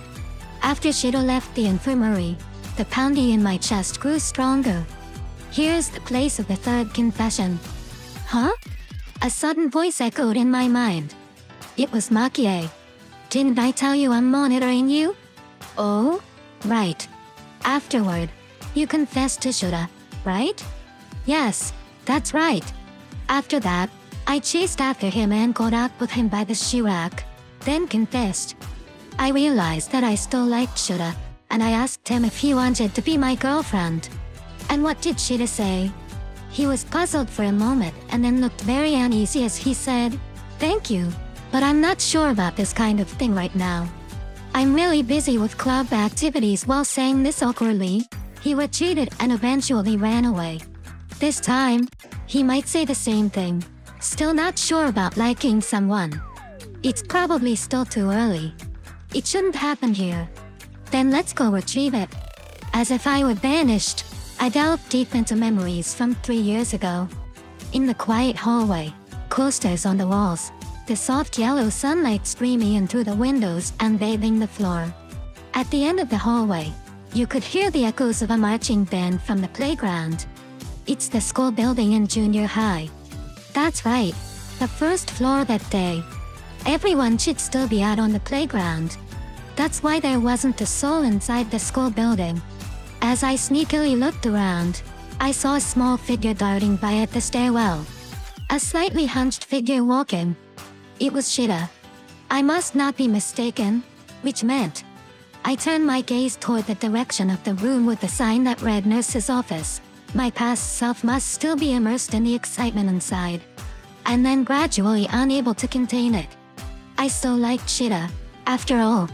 After Shida left the infirmary, the pounding in my chest grew stronger. Here's the place of the third confession. Huh? A sudden voice echoed in my mind. It was Makie. Didn't I tell you I'm monitoring you? Oh? Right. Afterward, you confessed to Shida, right? Yes, that's right. After that, I chased after him and caught up with him by the shoe rack, then confessed. I realized that I still liked Shida, and I asked him if he wanted to be my girlfriend. And what did Shida say? He was puzzled for a moment and then looked very uneasy as he said, "Thank you, but I'm not sure about this kind of thing right now. I'm really busy with club activities." While saying this awkwardly, he retreated and eventually ran away. This time, he might say the same thing. Still not sure about liking someone. It's probably still too early. It shouldn't happen here. Then let's go retrieve it. As if I were banished, I delved deep into memories from 3 years ago. In the quiet hallway, coasters on the walls, the soft yellow sunlight streaming in through the windows and bathing the floor. At the end of the hallway, you could hear the echoes of a marching band from the playground. It's the school building in junior high. That's right, the first floor that day. Everyone should still be out on the playground. That's why there wasn't a soul inside the school building. As I sneakily looked around, I saw a small figure darting by at the stairwell. A slightly hunched figure walking. It was Shida. I must not be mistaken, which meant I turned my gaze toward the direction of the room with the sign that read nurse's office. My past self must still be immersed in the excitement inside. And then gradually unable to contain it. I still liked Shida. After all,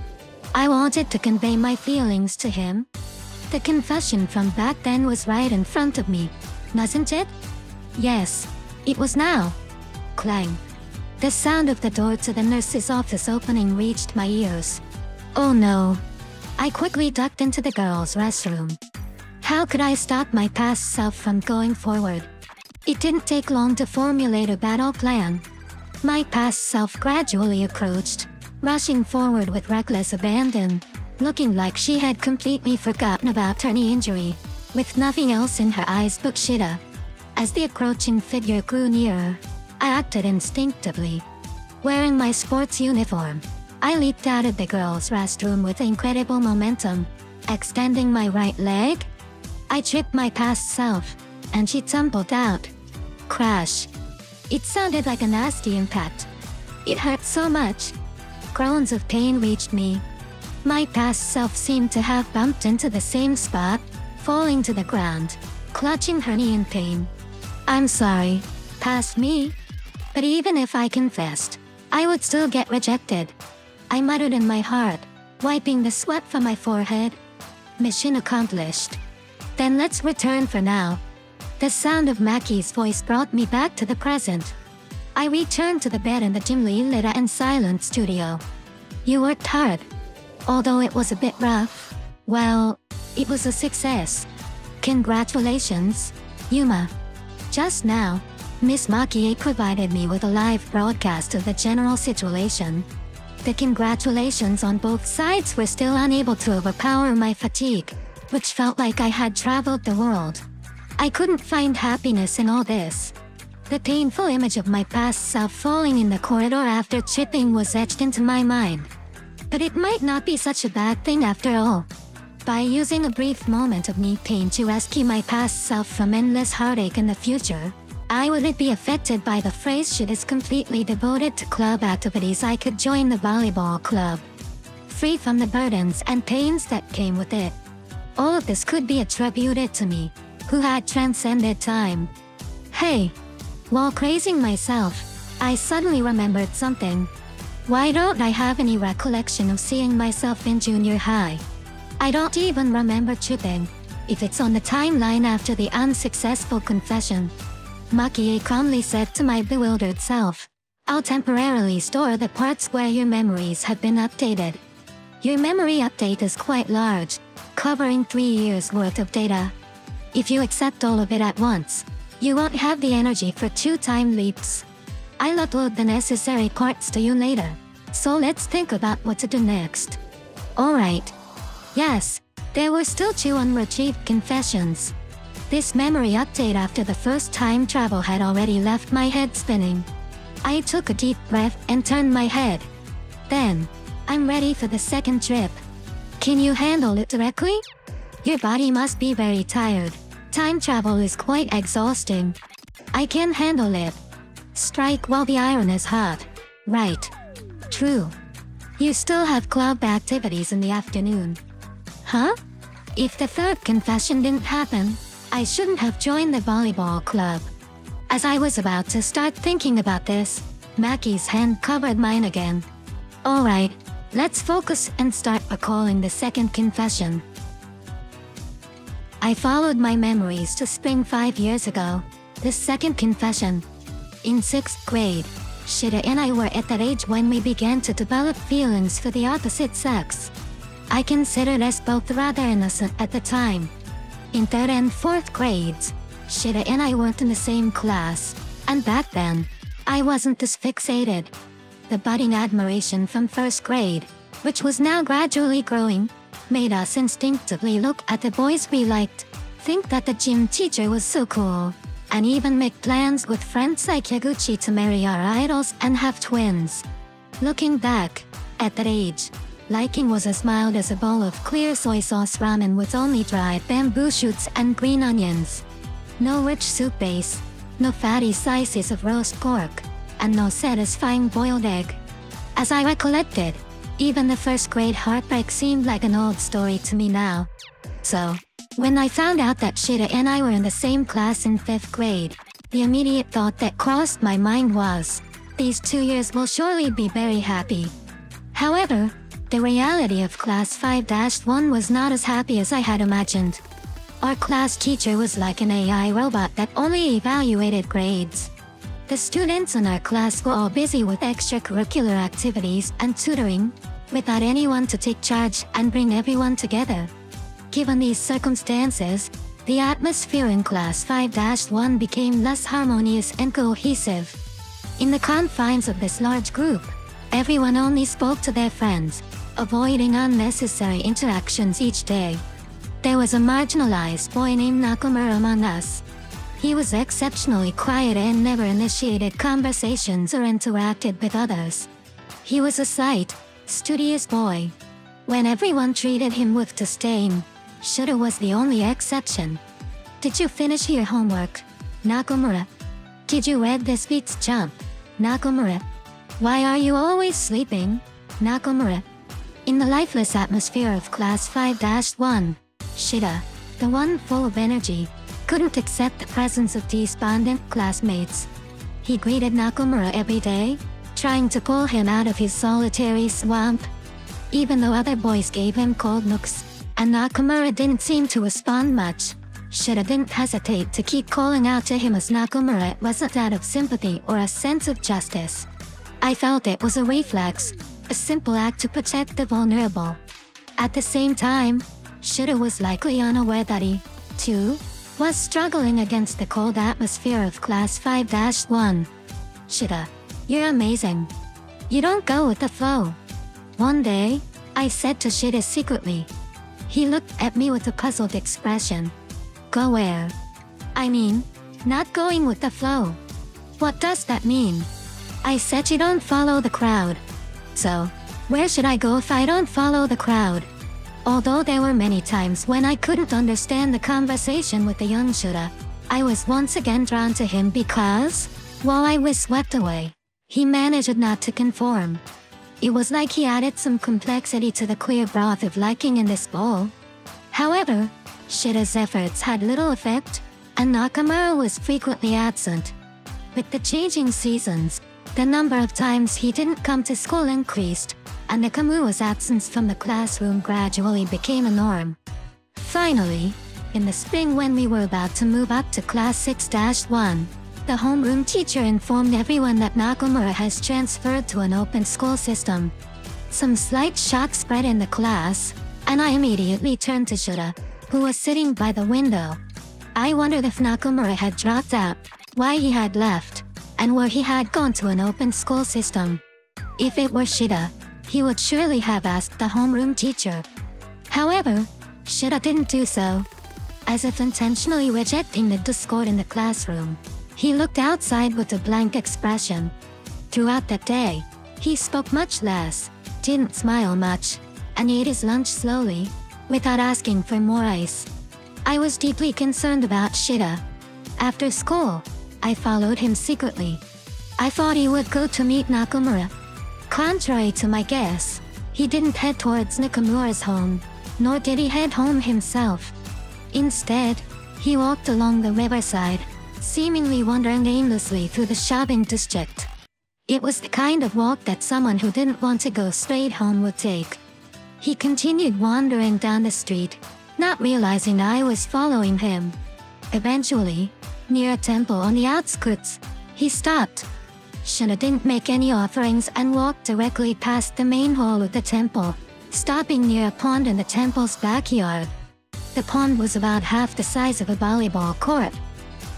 I wanted to convey my feelings to him. The confession from back then was right in front of me, wasn't it? Yes, it was now. Clang. The sound of the door to the nurse's office opening reached my ears. Oh no. I quickly ducked into the girls' restroom. How could I stop my past self from going forward? It didn't take long to formulate a battle plan. My past self gradually approached, rushing forward with reckless abandon, looking like she had completely forgotten about her knee injury, with nothing else in her eyes but Shida. As the approaching figure grew nearer, I acted instinctively. Wearing my sports uniform, I leaped out of the girls' restroom with incredible momentum, extending my right leg. I tripped my past self, and she tumbled out. Crash. It sounded like a nasty impact. It hurt so much. Groans of pain reached me. My past self seemed to have bumped into the same spot, falling to the ground, clutching her knee in pain. I'm sorry, past me. But even if I confessed, I would still get rejected. I muttered in my heart, wiping the sweat from my forehead. Mission accomplished. Then let's return for now. The sound of Makie's voice brought me back to the present. I returned to the bed in the dimly lit and silent studio. You worked hard. Although it was a bit rough, well, it was a success. Congratulations, Yuma. Just now, Miss Makie provided me with a live broadcast of the general situation. The congratulations on both sides were still unable to overpower my fatigue, which felt like I had traveled the world. I couldn't find happiness in all this. The painful image of my past self falling in the corridor after tripping was etched into my mind. But it might not be such a bad thing after all. By using a brief moment of knee pain to rescue my past self from endless heartache in the future, I wouldn't be affected by the phrase "she is completely devoted to club activities." I could join the volleyball club, free from the burdens and pains that came with it. All of this could be attributed to me, who had transcended time. Hey! While praising myself, I suddenly remembered something. Why don't I have any recollection of seeing myself in junior high? I don't even remember tripping, if it's on the timeline after the unsuccessful confession. Makie calmly said to my bewildered self, "I'll temporarily store the parts where your memories have been updated. Your memory update is quite large, covering 3 years worth of data. If you accept all of it at once, you won't have the energy for 2 time leaps. I'll upload the necessary parts to you later, so let's think about what to do next." Alright. Yes, there were still 2 unretrieved confessions. This memory update after the first time travel had already left my head spinning. I took a deep breath and turned my head. Then, I'm ready for the second trip. Can you handle it directly? Your body must be very tired. Time travel is quite exhausting. I can handle it. Strike while the iron is hot. Right. True. You still have club activities in the afternoon. Huh? If the third confession didn't happen, I shouldn't have joined the volleyball club. As I was about to start thinking about this, Makie's hand covered mine again. Alright, let's focus and start recalling the second confession. I followed my memories to spring 5 years ago. The second confession. In 6th grade, Shida and I were at that age when we began to develop feelings for the opposite sex. I considered us both rather innocent at the time. In 3rd and 4th grades, Shida and I weren't in the same class, and back then, I wasn't as fixated. The budding admiration from 1st grade, which was now gradually growing, made us instinctively look at the boys we liked, think that the gym teacher was so cool, and even make plans with friends like Yaguchi to marry our idols and have twins. Looking back, at that age, liking was as mild as a bowl of clear soy sauce ramen with only dried bamboo shoots and green onions. No rich soup base, no fatty slices of roast pork, and no satisfying boiled egg. As I recollected, even the 1st grade heartbreak seemed like an old story to me now. So, when I found out that Shida and I were in the same class in 5th grade, the immediate thought that crossed my mind was, these 2 years will surely be very happy. However, the reality of Class 5-1 was not as happy as I had imagined. Our class teacher was like an AI robot that only evaluated grades. The students in our class were all busy with extracurricular activities and tutoring, without anyone to take charge and bring everyone together. Given these circumstances, the atmosphere in Class 5-1 became less harmonious and cohesive. In the confines of this large group, everyone only spoke to their friends, avoiding unnecessary interactions each day. There was a marginalized boy named Nakamura among us. He was exceptionally quiet and never initiated conversations or interacted with others. He was a slight, studious boy. When everyone treated him with disdain, Shida was the only exception. Did you finish your homework, Nakamura? Did you read this week's Jump, Nakamura? Why are you always sleeping, Nakamura? In the lifeless atmosphere of Class 5-1, Shida, the one full of energy, couldn't accept the presence of despondent classmates. He greeted Nakamura every day, trying to pull him out of his solitary swamp. Even though other boys gave him cold looks, and Nakamura didn't seem to respond much, Shida didn't hesitate to keep calling out to him as Nakamura. It wasn't out of sympathy or a sense of justice. I felt it was a reflex, a simple act to protect the vulnerable. At the same time, Shida was likely unaware that he, too, was struggling against the cold atmosphere of Class 5-1. Shida, you're amazing. You don't go with the flow. One day, I said to Shida secretly. He looked at me with a puzzled expression. Go where? I mean, not going with the flow. What does that mean? I said you don't follow the crowd. So, where should I go if I don't follow the crowd? Although there were many times when I couldn't understand the conversation with the young Shida, I was once again drawn to him because, while I was swept away, he managed not to conform. It was like he added some complexity to the clear broth of liking in this bowl. However, Shida's efforts had little effect, and Nakamura was frequently absent. With the changing seasons, the number of times he didn't come to school increased, and Nakamura's absence from the classroom gradually became a norm. Finally, in the spring when we were about to move up to Class 6-1, the homeroom teacher informed everyone that Nakamura has transferred to an open school system. Some slight shock spread in the class, and I immediately turned to Shida, who was sitting by the window. I wondered if Nakamura had dropped out, why he had left, and where he had gone to an open school system. If it were Shida, he would surely have asked the homeroom teacher. However, Shida didn't do so. As if intentionally rejecting the discord in the classroom, he looked outside with a blank expression. Throughout that day, he spoke much less, didn't smile much, and ate his lunch slowly, without asking for more ice. I was deeply concerned about Shida. After school, I followed him secretly. I thought he would go to meet Nakamura. Contrary to my guess, he didn't head towards Nakamura's home, nor did he head home himself. Instead, he walked along the riverside, seemingly wandering aimlessly through the shopping district. It was the kind of walk that someone who didn't want to go straight home would take. He continued wandering down the street, not realizing I was following him. Eventually, near a temple on the outskirts, he stopped. Shida didn't make any offerings and walked directly past the main hall of the temple, stopping near a pond in the temple's backyard. The pond was about half the size of a volleyball court.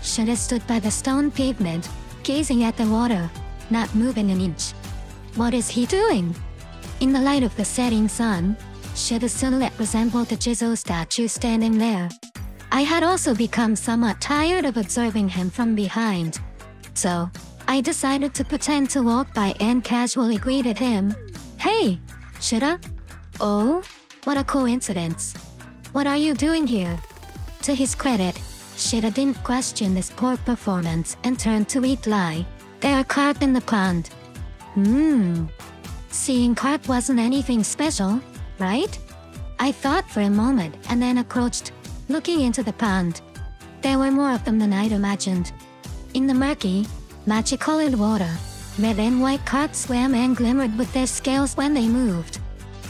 Shida stood by the stone pavement, gazing at the water, not moving an inch. What is he doing? In the light of the setting sun, Shida's silhouette resembled the Jizo statue standing there. I had also become somewhat tired of observing him from behind. So, I decided to pretend to walk by and casually greeted him. Hey, Shida? Oh, what a coincidence. What are you doing here? To his credit, Shida didn't question this poor performance and turned to reply, there are carp in the pond. Seeing carp wasn't anything special, right? I thought for a moment and then approached, looking into the pond. There were more of them than I'd imagined. In the murky, magic-colored water, red and white carp swam and glimmered with their scales when they moved.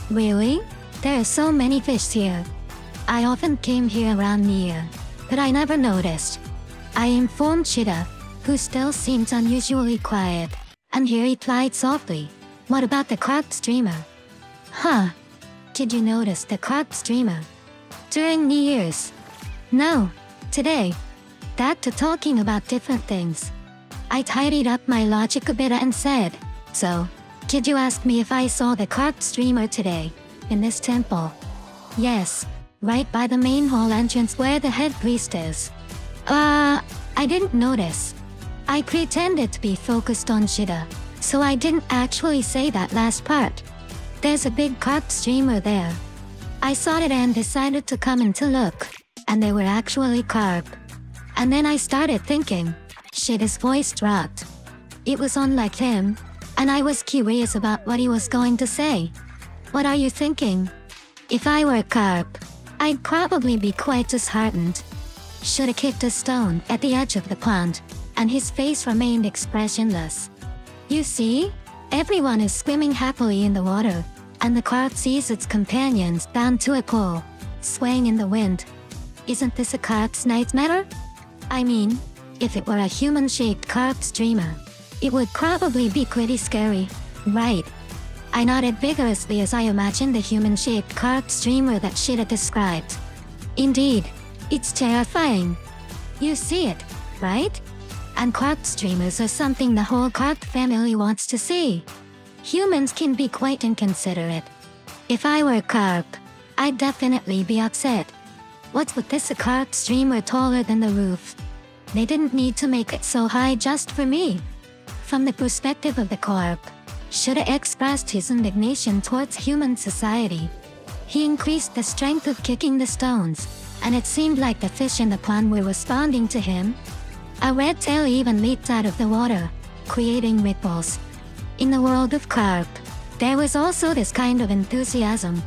Really? There are so many fish here. I often came here around near, but I never noticed. I informed Shida, who still seemed unusually quiet, and he replied softly, what about the carp streamer? Huh? Did you notice the carp streamer? During New Year's? No, today. Back to talking about different things. I tidied up my logic a bit and said, so, did you ask me if I saw the carp streamer today, in this temple? Yes, right by the main hall entrance where the head priest is. I didn't notice. I pretended to be focused on Shida, so I didn't actually say that last part. There's a big carp streamer there. I saw it and decided to come in to look, and they were actually carp. And then I started thinking. Shida's voice dropped. It was unlike him, and I was curious about what he was going to say. What are you thinking? If I were a carp, I'd probably be quite disheartened. Shida kicked a stone at the edge of the pond, and his face remained expressionless. You see? Everyone is swimming happily in the water, and the carp sees its companions bound to a pole, swaying in the wind. Isn't this a carp's nightmare? I mean, if it were a human-shaped carp streamer, it would probably be pretty scary, right? I nodded vigorously as I imagined the human-shaped carp streamer that Shida described. Indeed, it's terrifying. You see it, right? And carp streamers are something the whole carp family wants to see. Humans can be quite inconsiderate. If I were a carp, I'd definitely be upset. What's with this, a carp streamer taller than the roof? They didn't need to make it so high just for me. From the perspective of the carp, Shida expressed his indignation towards human society. He increased the strength of kicking the stones, and it seemed like the fish in the pond were responding to him. A red tail even leaped out of the water, creating ripples. In the world of carp, there was also this kind of enthusiasm.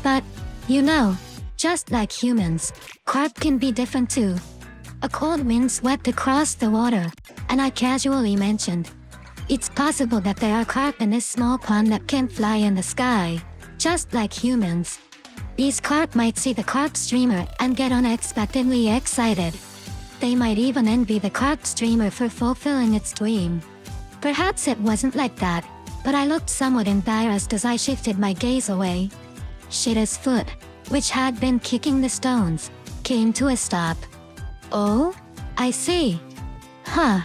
But, you know, just like humans, carp can be different too. A cold wind swept across the water, and I casually mentioned, it's possible that there are carp in this small pond that can fly in the sky, just like humans. These carp might see the carp streamer and get unexpectedly excited. They might even envy the carp streamer for fulfilling its dream. Perhaps it wasn't like that, but I looked somewhat embarrassed as I shifted my gaze away. Shida's foot, which had been kicking the stones, came to a stop. Oh? I see. Huh.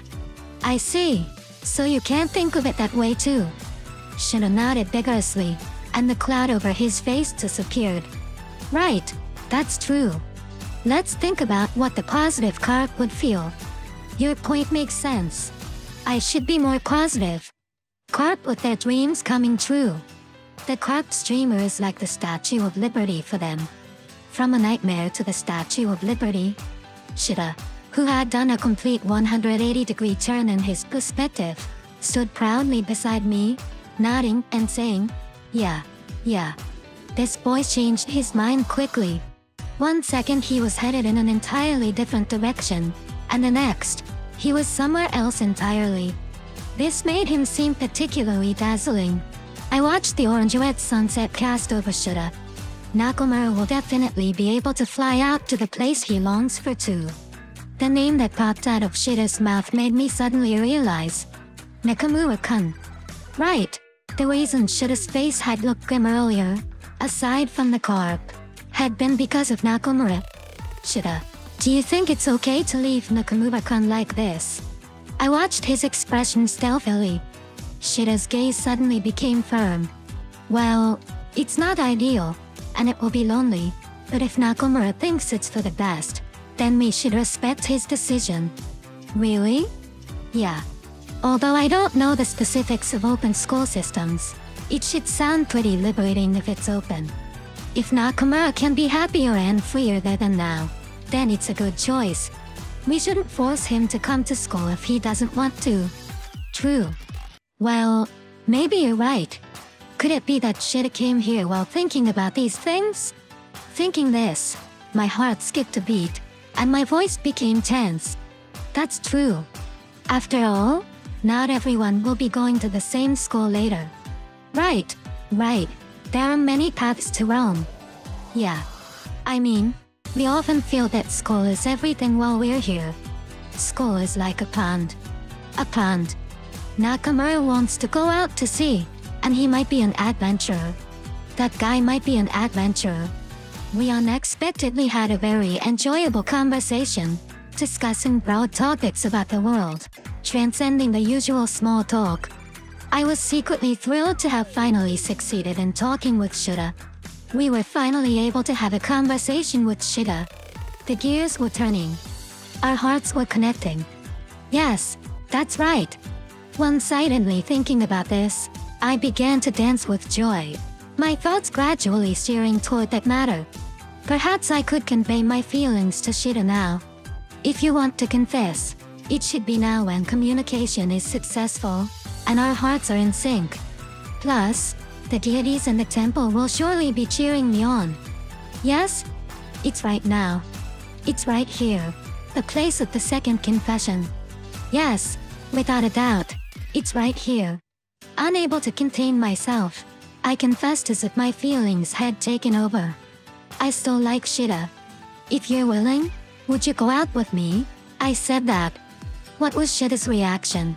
I see. So you can't think of it that way too. Shida nodded vigorously, and the cloud over his face disappeared. Right, that's true. Let's think about what the positive carp would feel. Your point makes sense. I should be more positive. Carp with their dreams coming true. The carp streamer is like the Statue of Liberty for them. From a nightmare to the Statue of Liberty. Shida, who had done a complete 180-degree turn in his perspective, stood proudly beside me, nodding and saying, yeah. This boy changed his mind quickly. 1 second he was headed in an entirely different direction, and the next, he was somewhere else entirely. This made him seem particularly dazzling. I watched the orange-red sunset cast over Shida. Nakamura will definitely be able to fly out to the place he longs for too. The name that popped out of Shida's mouth made me suddenly realize. Nakamura-kun. Right. The reason Shida's face had looked grim earlier, aside from the carp, had been because of Nakamura. Shida, do you think it's okay to leave Nakamura-kun like this? I watched his expression stealthily. Shida's gaze suddenly became firm. Well, it's not ideal, and it will be lonely, but if Nakamura thinks it's for the best, then we should respect his decision. Really? Yeah. Although I don't know the specifics of open school systems, it should sound pretty liberating if it's open. If Nakamura can be happier and freer there than now, then it's a good choice. We shouldn't force him to come to school if he doesn't want to. True. Well, maybe you're right. Could it be that Shida came here while thinking about these things? Thinking this, my heart skipped a beat, and my voice became tense. That's true. After all, not everyone will be going to the same school later. Right. There are many paths to Rome. Yeah. I mean, we often feel that school is everything while we're here. School is like a pond. A pond. Nakamura wants to go out to sea, and he might be an adventurer. That guy might be an adventurer. We unexpectedly had a very enjoyable conversation, discussing broad topics about the world, transcending the usual small talk. I was secretly thrilled to have finally succeeded in talking with Shida. We were finally able to have a conversation with Shida. The gears were turning. Our hearts were connecting. Yes, that's right. One-sidedly thinking about this, I began to dance with joy, my thoughts gradually steering toward that matter. Perhaps I could convey my feelings to Shida now. If you want to confess, it should be now when communication is successful, and our hearts are in sync. Plus, the deities in the temple will surely be cheering me on. Yes? It's right now. It's right here, the place of the second confession. Yes, without a doubt, it's right here. Unable to contain myself, I confessed as if my feelings had taken over. I still like Shida. If you're willing, would you go out with me? I said that. What was Shida's reaction?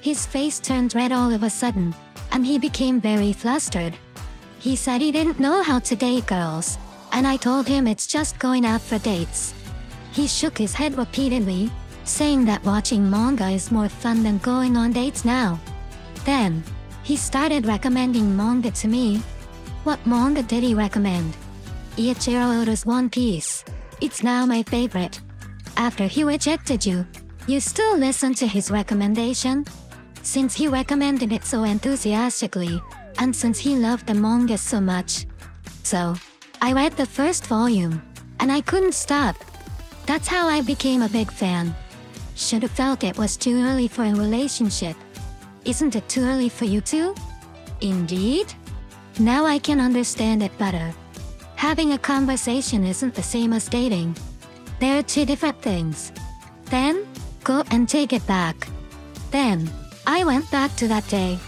His face turned red all of a sudden, and he became very flustered. He said he didn't know how to date girls, and I told him it's just going out for dates. He shook his head repeatedly, saying that watching manga is more fun than going on dates now. Then, he started recommending manga to me. What manga did he recommend? Eiichiro Oda's One Piece. It's now my favorite. After he rejected you, you still listen to his recommendation? Since he recommended it so enthusiastically, and since he loved the manga so much. So, I read the first volume, and I couldn't stop. That's how I became a big fan. Should have felt it was too early for a relationship. Isn't it too early for you too? Indeed? Now I can understand it better. Having a conversation isn't the same as dating. They are two different things. Then, go and take it back. Then, I went back to that day.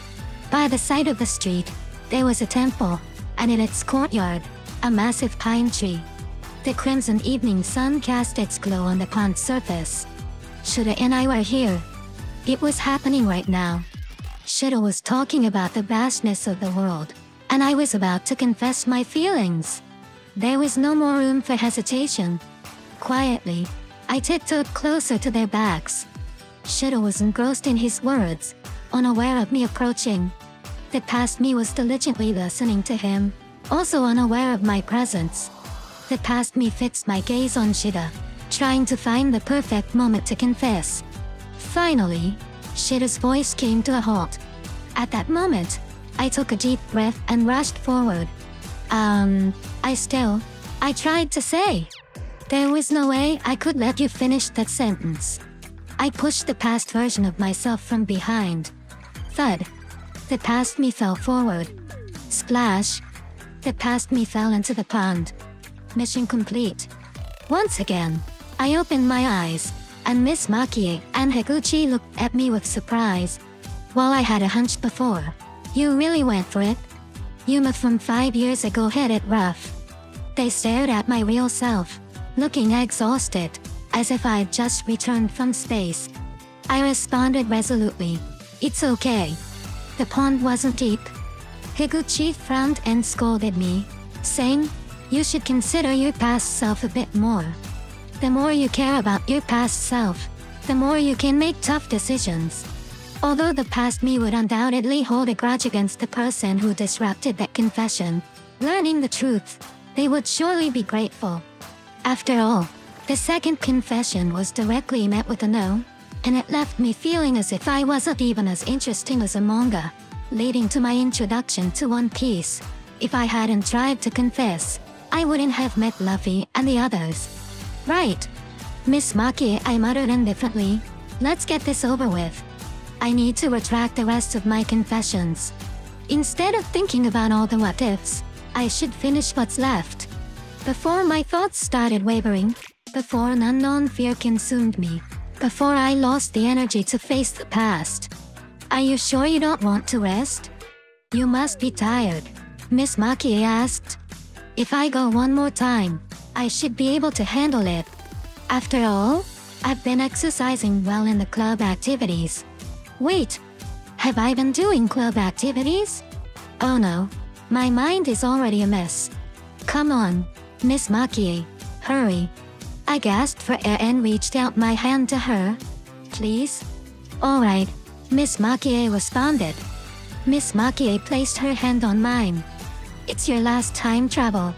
By the side of the street, there was a temple, and in its courtyard, a massive pine tree. The crimson evening sun cast its glow on the pond's surface. Shura and I were here. It was happening right now. Shura was talking about the vastness of the world, and I was about to confess my feelings. There was no more room for hesitation. Quietly, I tiptoed closer to their backs. Shura was engrossed in his words, unaware of me approaching. The past me was diligently listening to him, also unaware of my presence. The past me fixed my gaze on Shura, trying to find the perfect moment to confess. Finally, Shura's voice came to a halt. At that moment, I took a deep breath and rushed forward. I tried to say. There was no way I could let you finish that sentence. I pushed the past version of myself from behind. Thud. The past me fell forward. Splash. The past me fell into the pond. Mission complete. Once again, I opened my eyes, and Miss Makie and Higuchi looked at me with surprise. While I had a hunch before. You really went for it? Yuma from 5 years ago had it rough. They stared at my real self, looking exhausted, as if I had just returned from space. I responded resolutely. It's okay. The pond wasn't deep. Higuchi frowned and scolded me, saying, you should consider your past self a bit more. The more you care about your past self, the more you can make tough decisions. Although the past me would undoubtedly hold a grudge against the person who disrupted that confession, learning the truth, they would surely be grateful. After all, the second confession was directly met with a no, and it left me feeling as if I wasn't even as interesting as a manga, leading to my introduction to One Piece. If I hadn't tried to confess, I wouldn't have met Luffy and the others. Right. Miss Makie, I muttered indifferently. Let's get this over with. I need to retract the rest of my confessions. Instead of thinking about all the what-ifs, I should finish what's left. Before my thoughts started wavering, before an unknown fear consumed me, before I lost the energy to face the past. Are you sure you don't want to rest? You must be tired, Miss Makie asked. If I go one more time, I should be able to handle it. After all, I've been exercising well in the club activities. Wait, have I been doing club activities? Oh no, my mind is already a mess. Come on, Miss Makie, hurry. I gasped for air and reached out my hand to her. Please? Alright, Miss Makie responded. Miss Makie placed her hand on mine. It's your last time travel.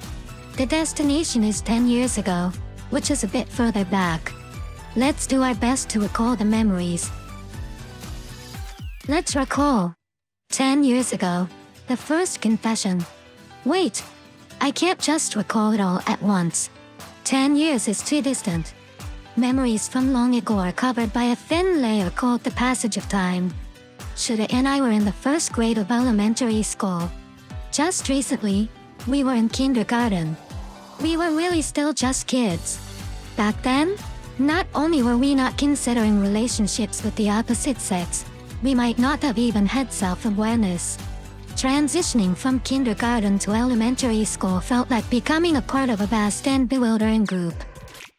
The destination is 10 years ago, which is a bit further back. Let's do our best to recall the memories. Let's recall. 10 years ago, the first confession. Wait, I can't just recall it all at once. 10 years is too distant. Memories from long ago are covered by a thin layer called the passage of time. Shura and I were in the first grade of elementary school. Just recently, we were in kindergarten. We were really still just kids. Back then, not only were we not considering relationships with the opposite sex, we might not have even had self-awareness. Transitioning from kindergarten to elementary school felt like becoming a part of a vast and bewildering group.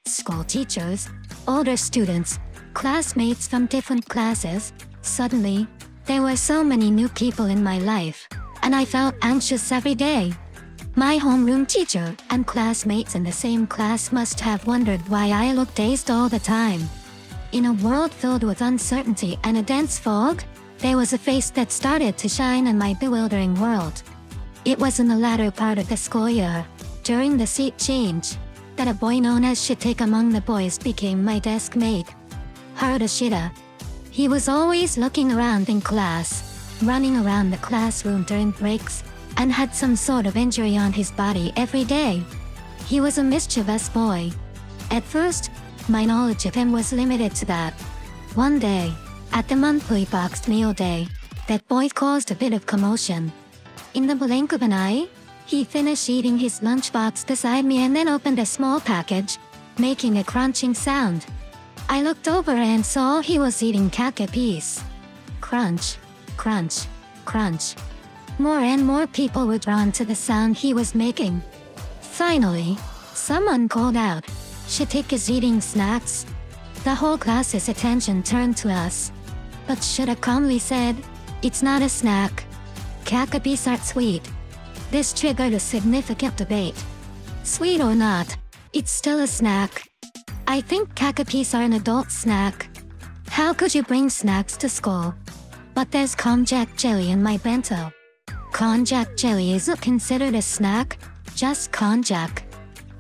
School teachers, older students, classmates from different classes. Suddenly, there were so many new people in my life, and I felt anxious every day. My homeroom teacher and classmates in the same class must have wondered why I looked dazed all the time. In a world filled with uncertainty and a dense fog, there was a face that started to shine in my bewildering world. It was in the latter part of the school year, during the seat change, that a boy known as Shitik among the boys became my desk mate. Haruta Shida. He was always looking around in class, running around the classroom during breaks, and had some sort of injury on his body every day. He was a mischievous boy. At first, my knowledge of him was limited to that. One day, at the monthly boxed meal day, that boy caused a bit of commotion. In the blink of an eye, he finished eating his lunchbox beside me and then opened a small package, making a crunching sound. I looked over and saw he was eating kake peas. Crunch, crunch, crunch. More and more people were drawn to the sound he was making. Finally, someone called out, "Shitik is eating snacks." The whole class's attention turned to us. But Shida calmly said, "It's not a snack. Kake peas aren't sweet." This triggered a significant debate. Sweet or not, it's still a snack. I think kake peas are an adult snack. How could you bring snacks to school? But there's konjac jelly in my bento. Konjac jelly isn't considered a snack, just konjac.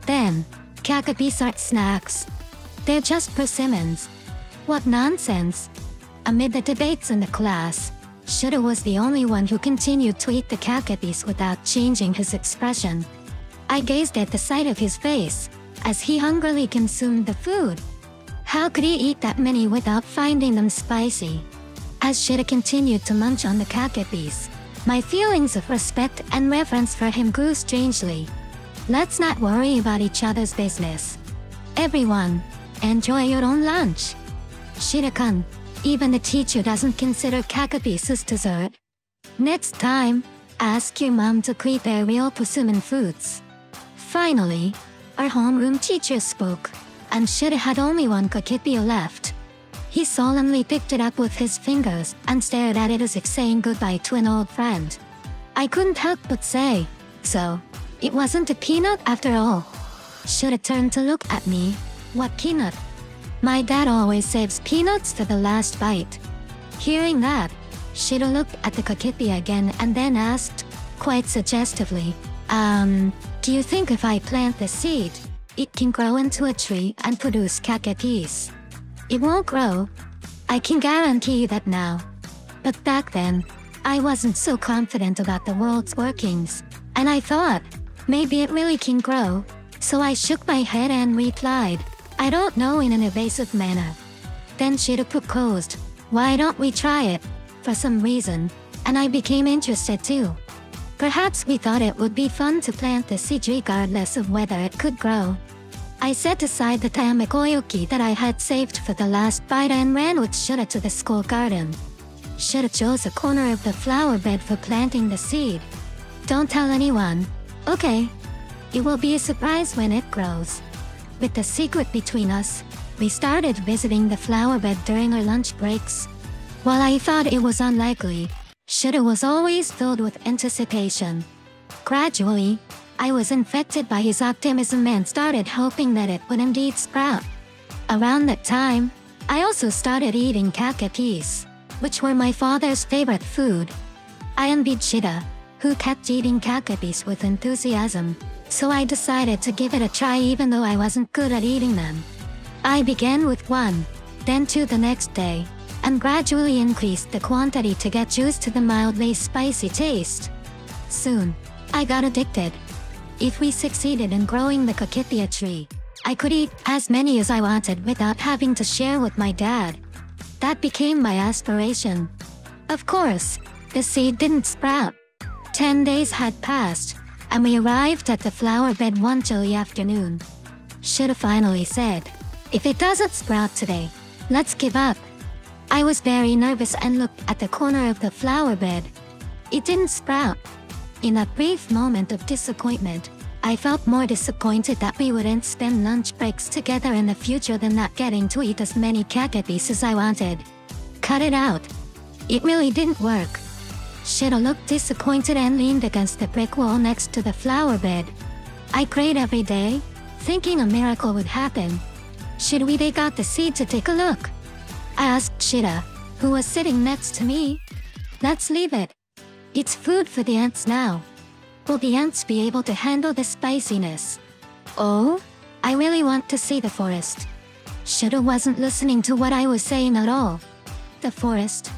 Then, kake peas aren't snacks. They're just persimmons. What nonsense. Amid the debates in the class, Shida was the only one who continued to eat the kake peas without changing his expression. I gazed at the sight of his face, as he hungrily consumed the food. How could he eat that many without finding them spicy? As Shida continued to munch on the kake peas, my feelings of respect and reverence for him grew strangely. Let's not worry about each other's business. Everyone, enjoy your own lunch. Shida-kun, even the teacher doesn't consider kake peas as dessert. Next time, ask your mom to eat their real persimmon fruits. Finally, our homeroom teacher spoke, and Shida had only one kake pea left. He solemnly picked it up with his fingers and stared at it as if saying goodbye to an old friend. I couldn't help but say, "So, it wasn't a peanut after all." Shida turned to look at me. "What peanut?" "My dad always saves peanuts for the last bite." Hearing that, Shida looked at the kake pea again and then asked, quite suggestively, "Do you think if I plant the seed, it can grow into a tree and produce kake peas?" "It won't grow. I can guarantee you that now." But back then, I wasn't so confident about the world's workings, and I thought, maybe it really can grow, so I shook my head and replied, "I don't know," in an evasive manner. Then Shida proposed, "Why don't we try it?" for some reason, and I became interested too. Perhaps we thought it would be fun to plant the seed regardless of whether it could grow. I set aside the tamagoyaki that I had saved for the last bite and ran with Shida to the school garden. Shida chose a corner of the flower bed for planting the seed. "Don't tell anyone, okay? It will be a surprise when it grows." With the secret between us, we started visiting the flower bed during our lunch breaks. While I thought it was unlikely, Shida was always filled with anticipation. Gradually, I was infected by his optimism and started hoping that it would indeed sprout. Around that time, I also started eating kake peas, which were my father's favorite food. I envied Shida, who kept eating kake peas with enthusiasm, so I decided to give it a try even though I wasn't good at eating them. I began with one, then two the next day, and gradually increased the quantity to get used to the mildly spicy taste. Soon, I got addicted. If we succeeded in growing the kake pea tree, I could eat as many as I wanted without having to share with my dad. That became my aspiration. Of course, the seed didn't sprout. 10 days had passed, and we arrived at the flower bed one chilly afternoon. Shida finally said, "If it doesn't sprout today, let's give up." I was very nervous and looked at the corner of the flower bed. It didn't sprout. In that brief moment of disappointment, I felt more disappointed that we wouldn't spend lunch breaks together in the future than not getting to eat as many kake peas as I wanted. Cut it out. It really didn't work. Shida looked disappointed and leaned against the brick wall next to the flower bed. I prayed every day, thinking a miracle would happen. Should we dig out the seed to take a look? I asked Shida, who was sitting next to me. Let's leave it. It's food for the ants now. Will the ants be able to handle the spiciness? Oh, I really want to see the forest. Shida wasn't listening to what I was saying at all. The forest.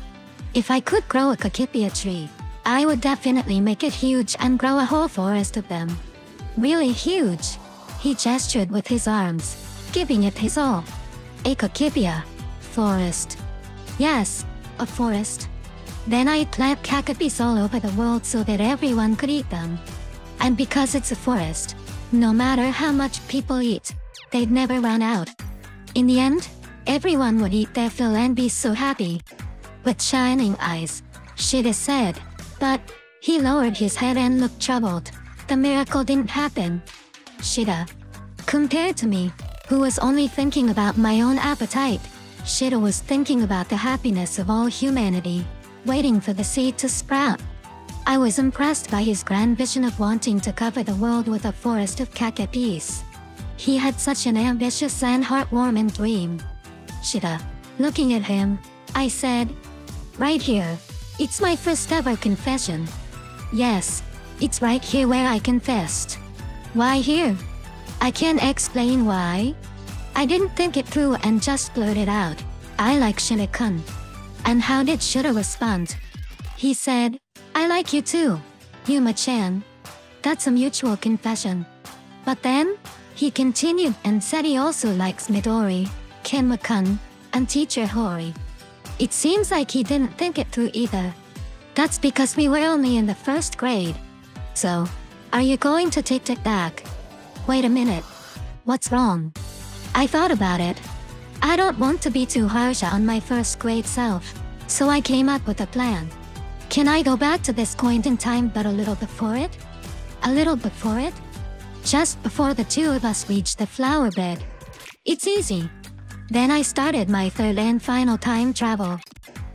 If I could grow a kakipia tree, I would definitely make it huge and grow a whole forest of them. Really huge. He gestured with his arms, giving it his all. A kakipia. Forest. Yes, a forest. Then I'd plant kakapis all over the world so that everyone could eat them. And because it's a forest, no matter how much people eat, they'd never run out. In the end, everyone would eat their fill and be so happy. With shining eyes, Shida said, but he lowered his head and looked troubled. The miracle didn't happen. Shida. Compared to me, who was only thinking about my own appetite, Shida was thinking about the happiness of all humanity, waiting for the seed to sprout. I was impressed by his grand vision of wanting to cover the world with a forest of kakapis. He had such an ambitious and heartwarming dream. Shida. Looking at him, I said, right here. It's my first ever confession. Yes, it's right here where I confessed. Why here? I can't explain why. I didn't think it through and just blurted out. I like Shida-kun. And how did Shida respond? He said, I like you too, Yuma-chan. That's a mutual confession. But then, he continued and said he also likes Midori, Kenma-kun, and teacher Hori. It seems like he didn't think it through either. That's because we were only in the first grade. So, are you going to take it back? Wait a minute. What's wrong? I thought about it. I don't want to be too harsh on my first grade self, so I came up with a plan. Can I go back to this point in time but a little before it? A little before it? Just before the two of us reached the flower bed. It's easy. Then I started my third and final time travel.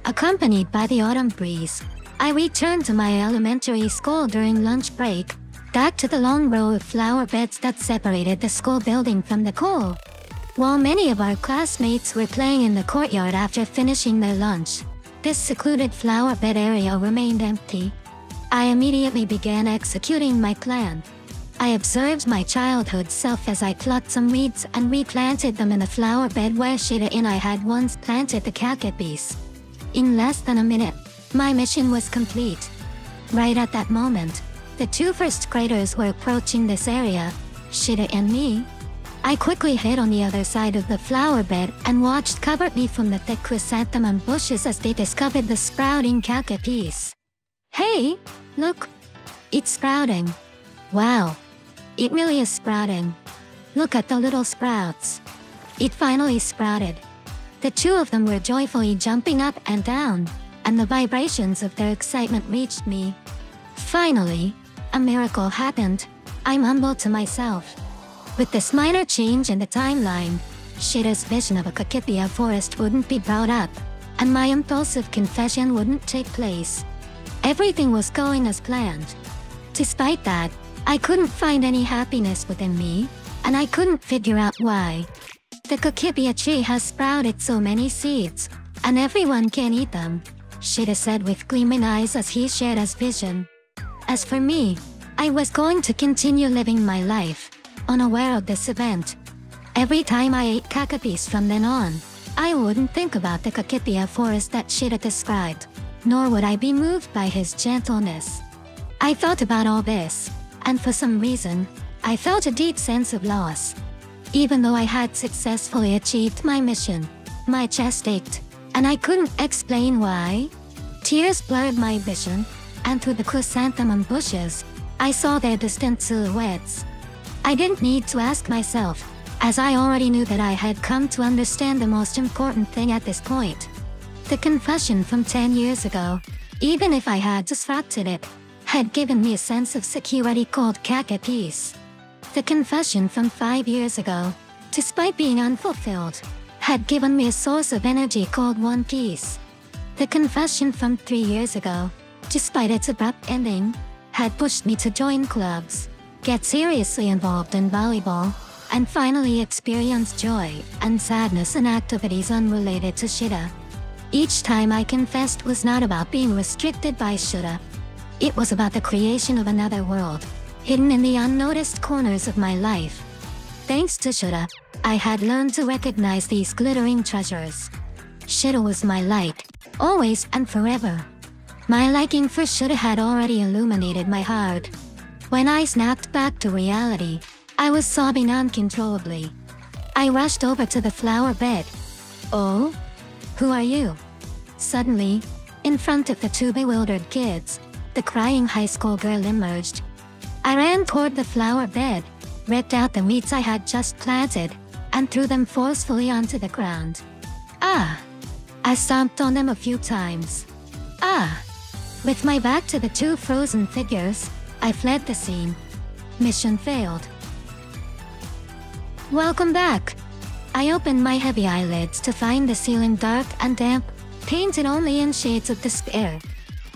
Accompanied by the autumn breeze, I returned to my elementary school during lunch break, back to the long row of flower beds that separated the school building from the school. While many of our classmates were playing in the courtyard after finishing their lunch, this secluded flower bed area remained empty. I immediately began executing my plan. I observed my childhood self as I plucked some weeds and replanted them in the flower bed where Shida and I had once planted the kakapis. In less than a minute, my mission was complete. Right at that moment, the two first graders were approaching this area, Shida and me. I quickly hid on the other side of the flower bed and watched covertly from the thick chrysanthemum bushes as they discovered the sprouting kakapis. Hey, look! It's sprouting. Wow! It really is sprouting. Look at the little sprouts. It finally sprouted. The two of them were joyfully jumping up and down, and the vibrations of their excitement reached me. Finally, a miracle happened, I mumbled to myself. With this minor change in the timeline, Shida's vision of a kakipia forest wouldn't be brought up, and my impulsive confession wouldn't take place. Everything was going as planned. Despite that, I couldn't find any happiness within me, and I couldn't figure out why. The kakipia tree has sprouted so many seeds, and everyone can eat them, Shida said with gleaming eyes as he shared his vision. As for me, I was going to continue living my life, unaware of this event. Every time I ate kakapis from then on, I wouldn't think about the kakipia forest that Shida described, nor would I be moved by his gentleness. I thought about all this, and for some reason, I felt a deep sense of loss. Even though I had successfully achieved my mission, my chest ached, and I couldn't explain why. Tears blurred my vision, and through the chrysanthemum bushes, I saw their distant silhouettes. I didn't need to ask myself, as I already knew that I had come to understand the most important thing at this point. The confession from 10 years ago, even if I had disrupted it, had given me a sense of security called kakapis. The confession from 5 years ago, despite being unfulfilled, had given me a source of energy called One Piece. The confession from 3 years ago, despite its abrupt ending, had pushed me to join clubs, get seriously involved in volleyball, and finally experience joy and sadness in activities unrelated to Shida. Each time I confessed was not about being restricted by Shida. It was about the creation of another world, hidden in the unnoticed corners of my life. Thanks to Shida, I had learned to recognize these glittering treasures. Shida was my light, always and forever. My liking for Shida had already illuminated my heart. When I snapped back to reality, I was sobbing uncontrollably. I rushed over to the flower bed. "Oh? Who are you?" Suddenly, in front of the two bewildered kids, the crying high school girl emerged. I ran toward the flower bed, ripped out the weeds I had just planted, and threw them forcefully onto the ground. "Ah!" I stomped on them a few times. "Ah!" With my back to the two frozen figures, I fled the scene. Mission failed. Welcome back. I opened my heavy eyelids to find the ceiling dark and damp, painted only in shades of despair.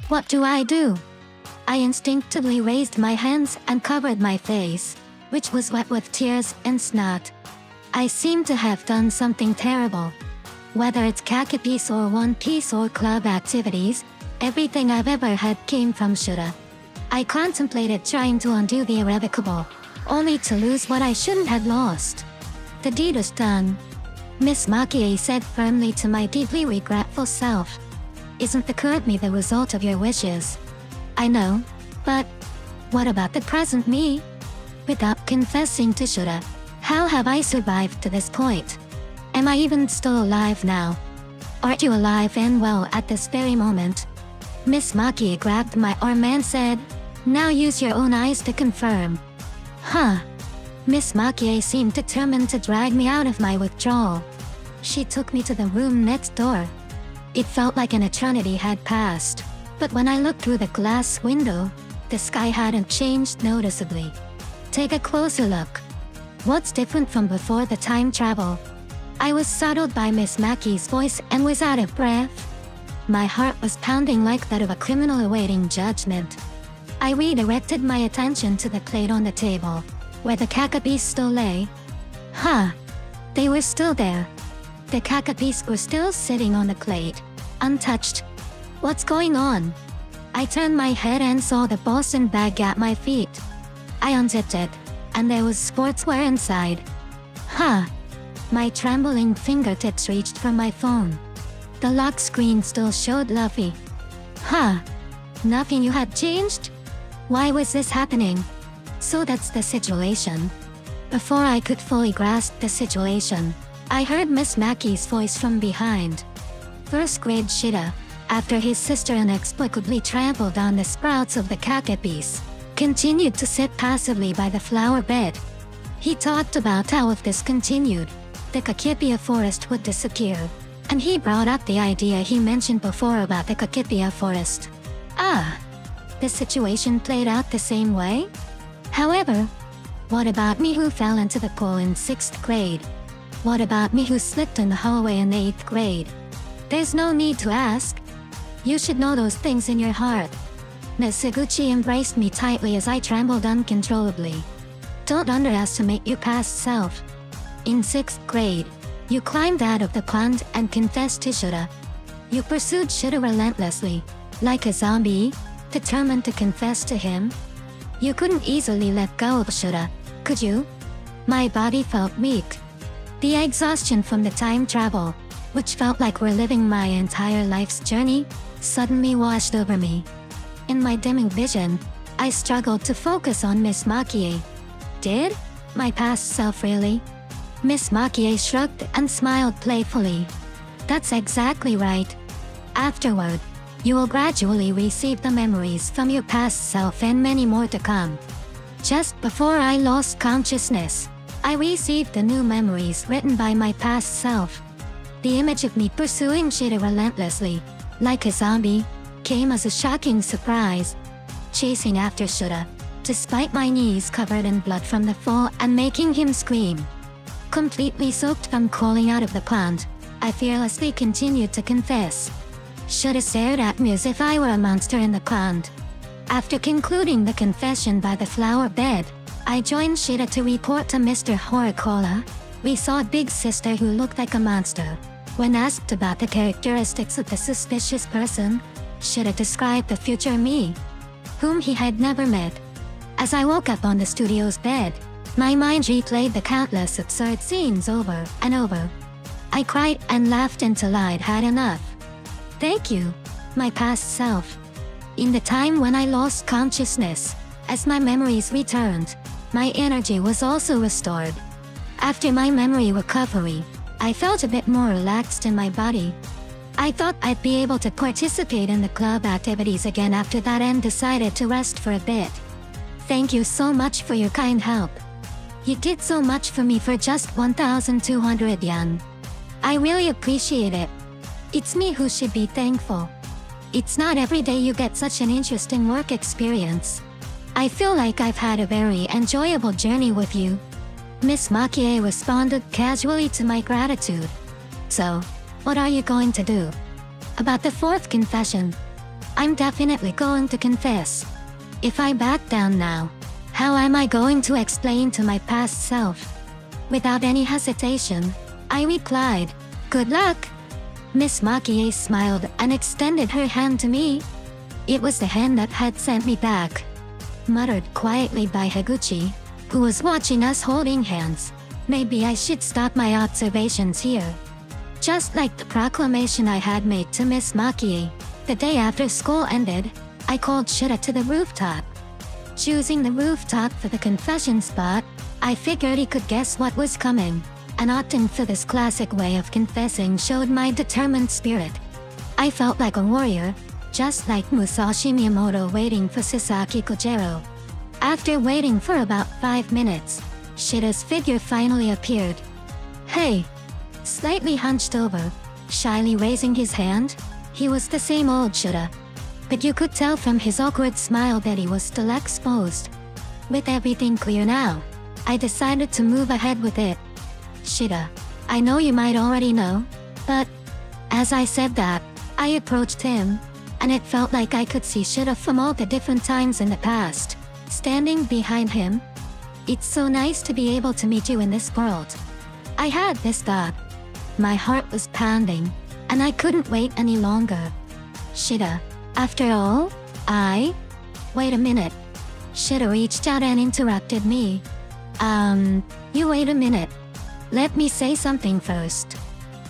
What do? I instinctively raised my hands and covered my face, which was wet with tears and snot. I seemed to have done something terrible. Whether it's Kakapiece or One Piece or club activities, everything I've ever had came from Shida. I contemplated trying to undo the irrevocable, only to lose what I shouldn't have lost. The deed is done, Miss Makie said firmly to my deeply regretful self. Isn't the current me the result of your wishes? I know, but what about the present me? Without confessing to Shida, how have I survived to this point? Am I even still alive now? Aren't you alive and well at this very moment? Miss Makie grabbed my arm and said, "Now use your own eyes to confirm." Huh. Miss Makie seemed determined to drag me out of my withdrawal. She took me to the room next door. It felt like an eternity had passed, but when I looked through the glass window, the sky hadn't changed noticeably. Take a closer look. What's different from before the time travel? I was startled by Miss Makie's voice and was out of breath. My heart was pounding like that of a criminal awaiting judgment. I redirected my attention to the plate on the table, where the Kakapiece still lay. Huh. They were still there. The Kakapiece were still sitting on the plate, untouched. What's going on? I turned my head and saw the Boston bag at my feet. I unzipped it, and there was sportswear inside. Huh. My trembling fingertips reached for my phone. The lock screen still showed Luffy. Huh. Nothing you had changed? Why was this happening? So that's the situation. Before I could fully grasp the situation, I heard Miss Makie's voice from behind. First grade Shida, after his sister inexplicably trampled on the sprouts of the Kakapiece, continued to sit passively by the flower bed. He talked about how if this continued, the Kakipia forest would disappear, and he brought up the idea he mentioned before about the Kakipia forest. Ah, the situation played out the same way? However, what about me who fell into the pool in 6th grade? What about me who slipped in the hallway in 8th grade? There's no need to ask. You should know those things in your heart. Nezuguchi embraced me tightly as I trembled uncontrollably. Don't underestimate your past self. In 6th grade, you climbed out of the pond and confessed to Shida. You pursued Shida relentlessly, like a zombie, determined to confess to him. You couldn't easily let go of Shida, could you? My body felt weak. The exhaustion from the time travel, which felt like reliving my entire life's journey, suddenly washed over me. In my dimming vision, I struggled to focus on Miss Makie. Did my past self really? Miss Makie shrugged and smiled playfully. That's exactly right. Afterward, you will gradually receive the memories from your past self and many more to come. Just before I lost consciousness, I received the new memories written by my past self. The image of me pursuing Shida relentlessly, like a zombie, came as a shocking surprise. Chasing after Shida, despite my knees covered in blood from the fall and making him scream. Completely soaked from crawling out of the pond, I fearlessly continued to confess. Shida stared at me as if I were a monster in the pond. After concluding the confession by the flower bed, I joined Shida to report to Mr. Horikola. We saw a big sister who looked like a monster. When asked about the characteristics of the suspicious person, Shida described the future me, whom he had never met. As I woke up on the studio's bed, my mind replayed the countless absurd scenes over and over. I cried and laughed until I'd had enough. Thank you, my past self. In the time when I lost consciousness, as my memories returned, my energy was also restored. After my memory recovery, I felt a bit more relaxed in my body. I thought I'd be able to participate in the club activities again after that and decided to rest for a bit. Thank you so much for your kind help. You did so much for me for just 1,200 yen. I really appreciate it. It's me who should be thankful. It's not every day you get such an interesting work experience. I feel like I've had a very enjoyable journey with you. Miss Makie responded casually to my gratitude. So, what are you going to do? About the fourth confession. I'm definitely going to confess. If I back down now, how am I going to explain to my past self? Without any hesitation, I replied, "Good luck." Miss Makie smiled and extended her hand to me. It was the hand that had sent me back. Muttered quietly by Higuchi, who was watching us holding hands. Maybe I should stop my observations here. Just like the proclamation I had made to Miss Makie, the day after school ended, I called Shida to the rooftop. Choosing the rooftop for the confession spot, I figured he could guess what was coming, and opting for this classic way of confessing showed my determined spirit. I felt like a warrior, just like Musashi Miyamoto waiting for Sasaki Kojiro. After waiting for about 5 minutes, Shida's figure finally appeared. "Hey!" Slightly hunched over, shyly raising his hand, he was the same old Shida. But you could tell from his awkward smile that he was still exposed. With everything clear now, I decided to move ahead with it. "Shida, I know you might already know, but..." As I said that, I approached him, and it felt like I could see Shida from all the different times in the past, standing behind him. "It's so nice to be able to meet you in this world." I had this thought. My heart was pounding, and I couldn't wait any longer. "Shida, after all, Wait a minute." Shida reached out and interrupted me. You wait a minute. Let me say something first."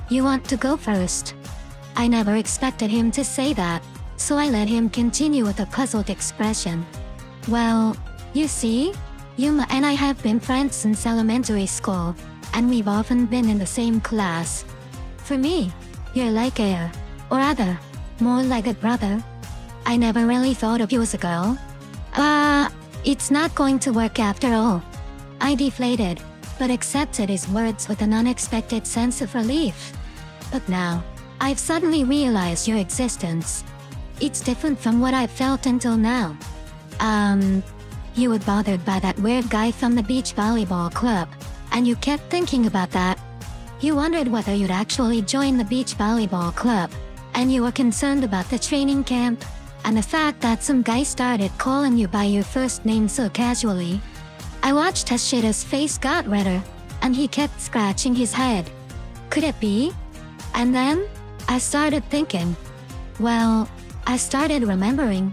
"You want to go first?" I never expected him to say that, so I let him continue with a puzzled expression. "Well, you see, Yuma and I have been friends since elementary school, and we've often been in the same class. For me, you're like or rather, more like a brother. I never really thought of you as a girl." It's not going to work after all." I deflated, but accepted his words with an unexpected sense of relief. "But now, I've suddenly realized your existence. It's different from what I've felt until now." You were bothered by that weird guy from the beach volleyball club, and you kept thinking about that. You wondered whether you'd actually join the beach volleyball club, and you were concerned about the training camp, and the fact that some guy started calling you by your first name so casually. I watched as Shida's face got redder, and he kept scratching his head. Could it be? And then, I started thinking. Well, I started remembering.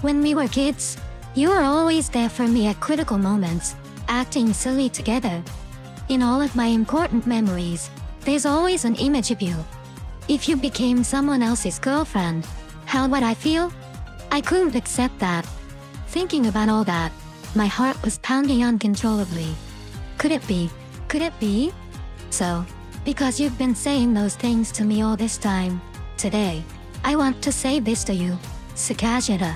When we were kids, you were always there for me at critical moments, acting silly together. In all of my important memories, there's always an image of you. If you became someone else's girlfriend, how would I feel? I couldn't accept that. Thinking about all that, my heart was pounding uncontrollably. Could it be? Could it be? So, because you've been saying those things to me all this time, today, I want to say this to you, Sakashida.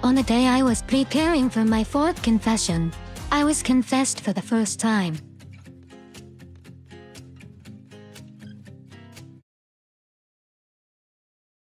On the day I was preparing for my fourth confession, I was confessed for the first time.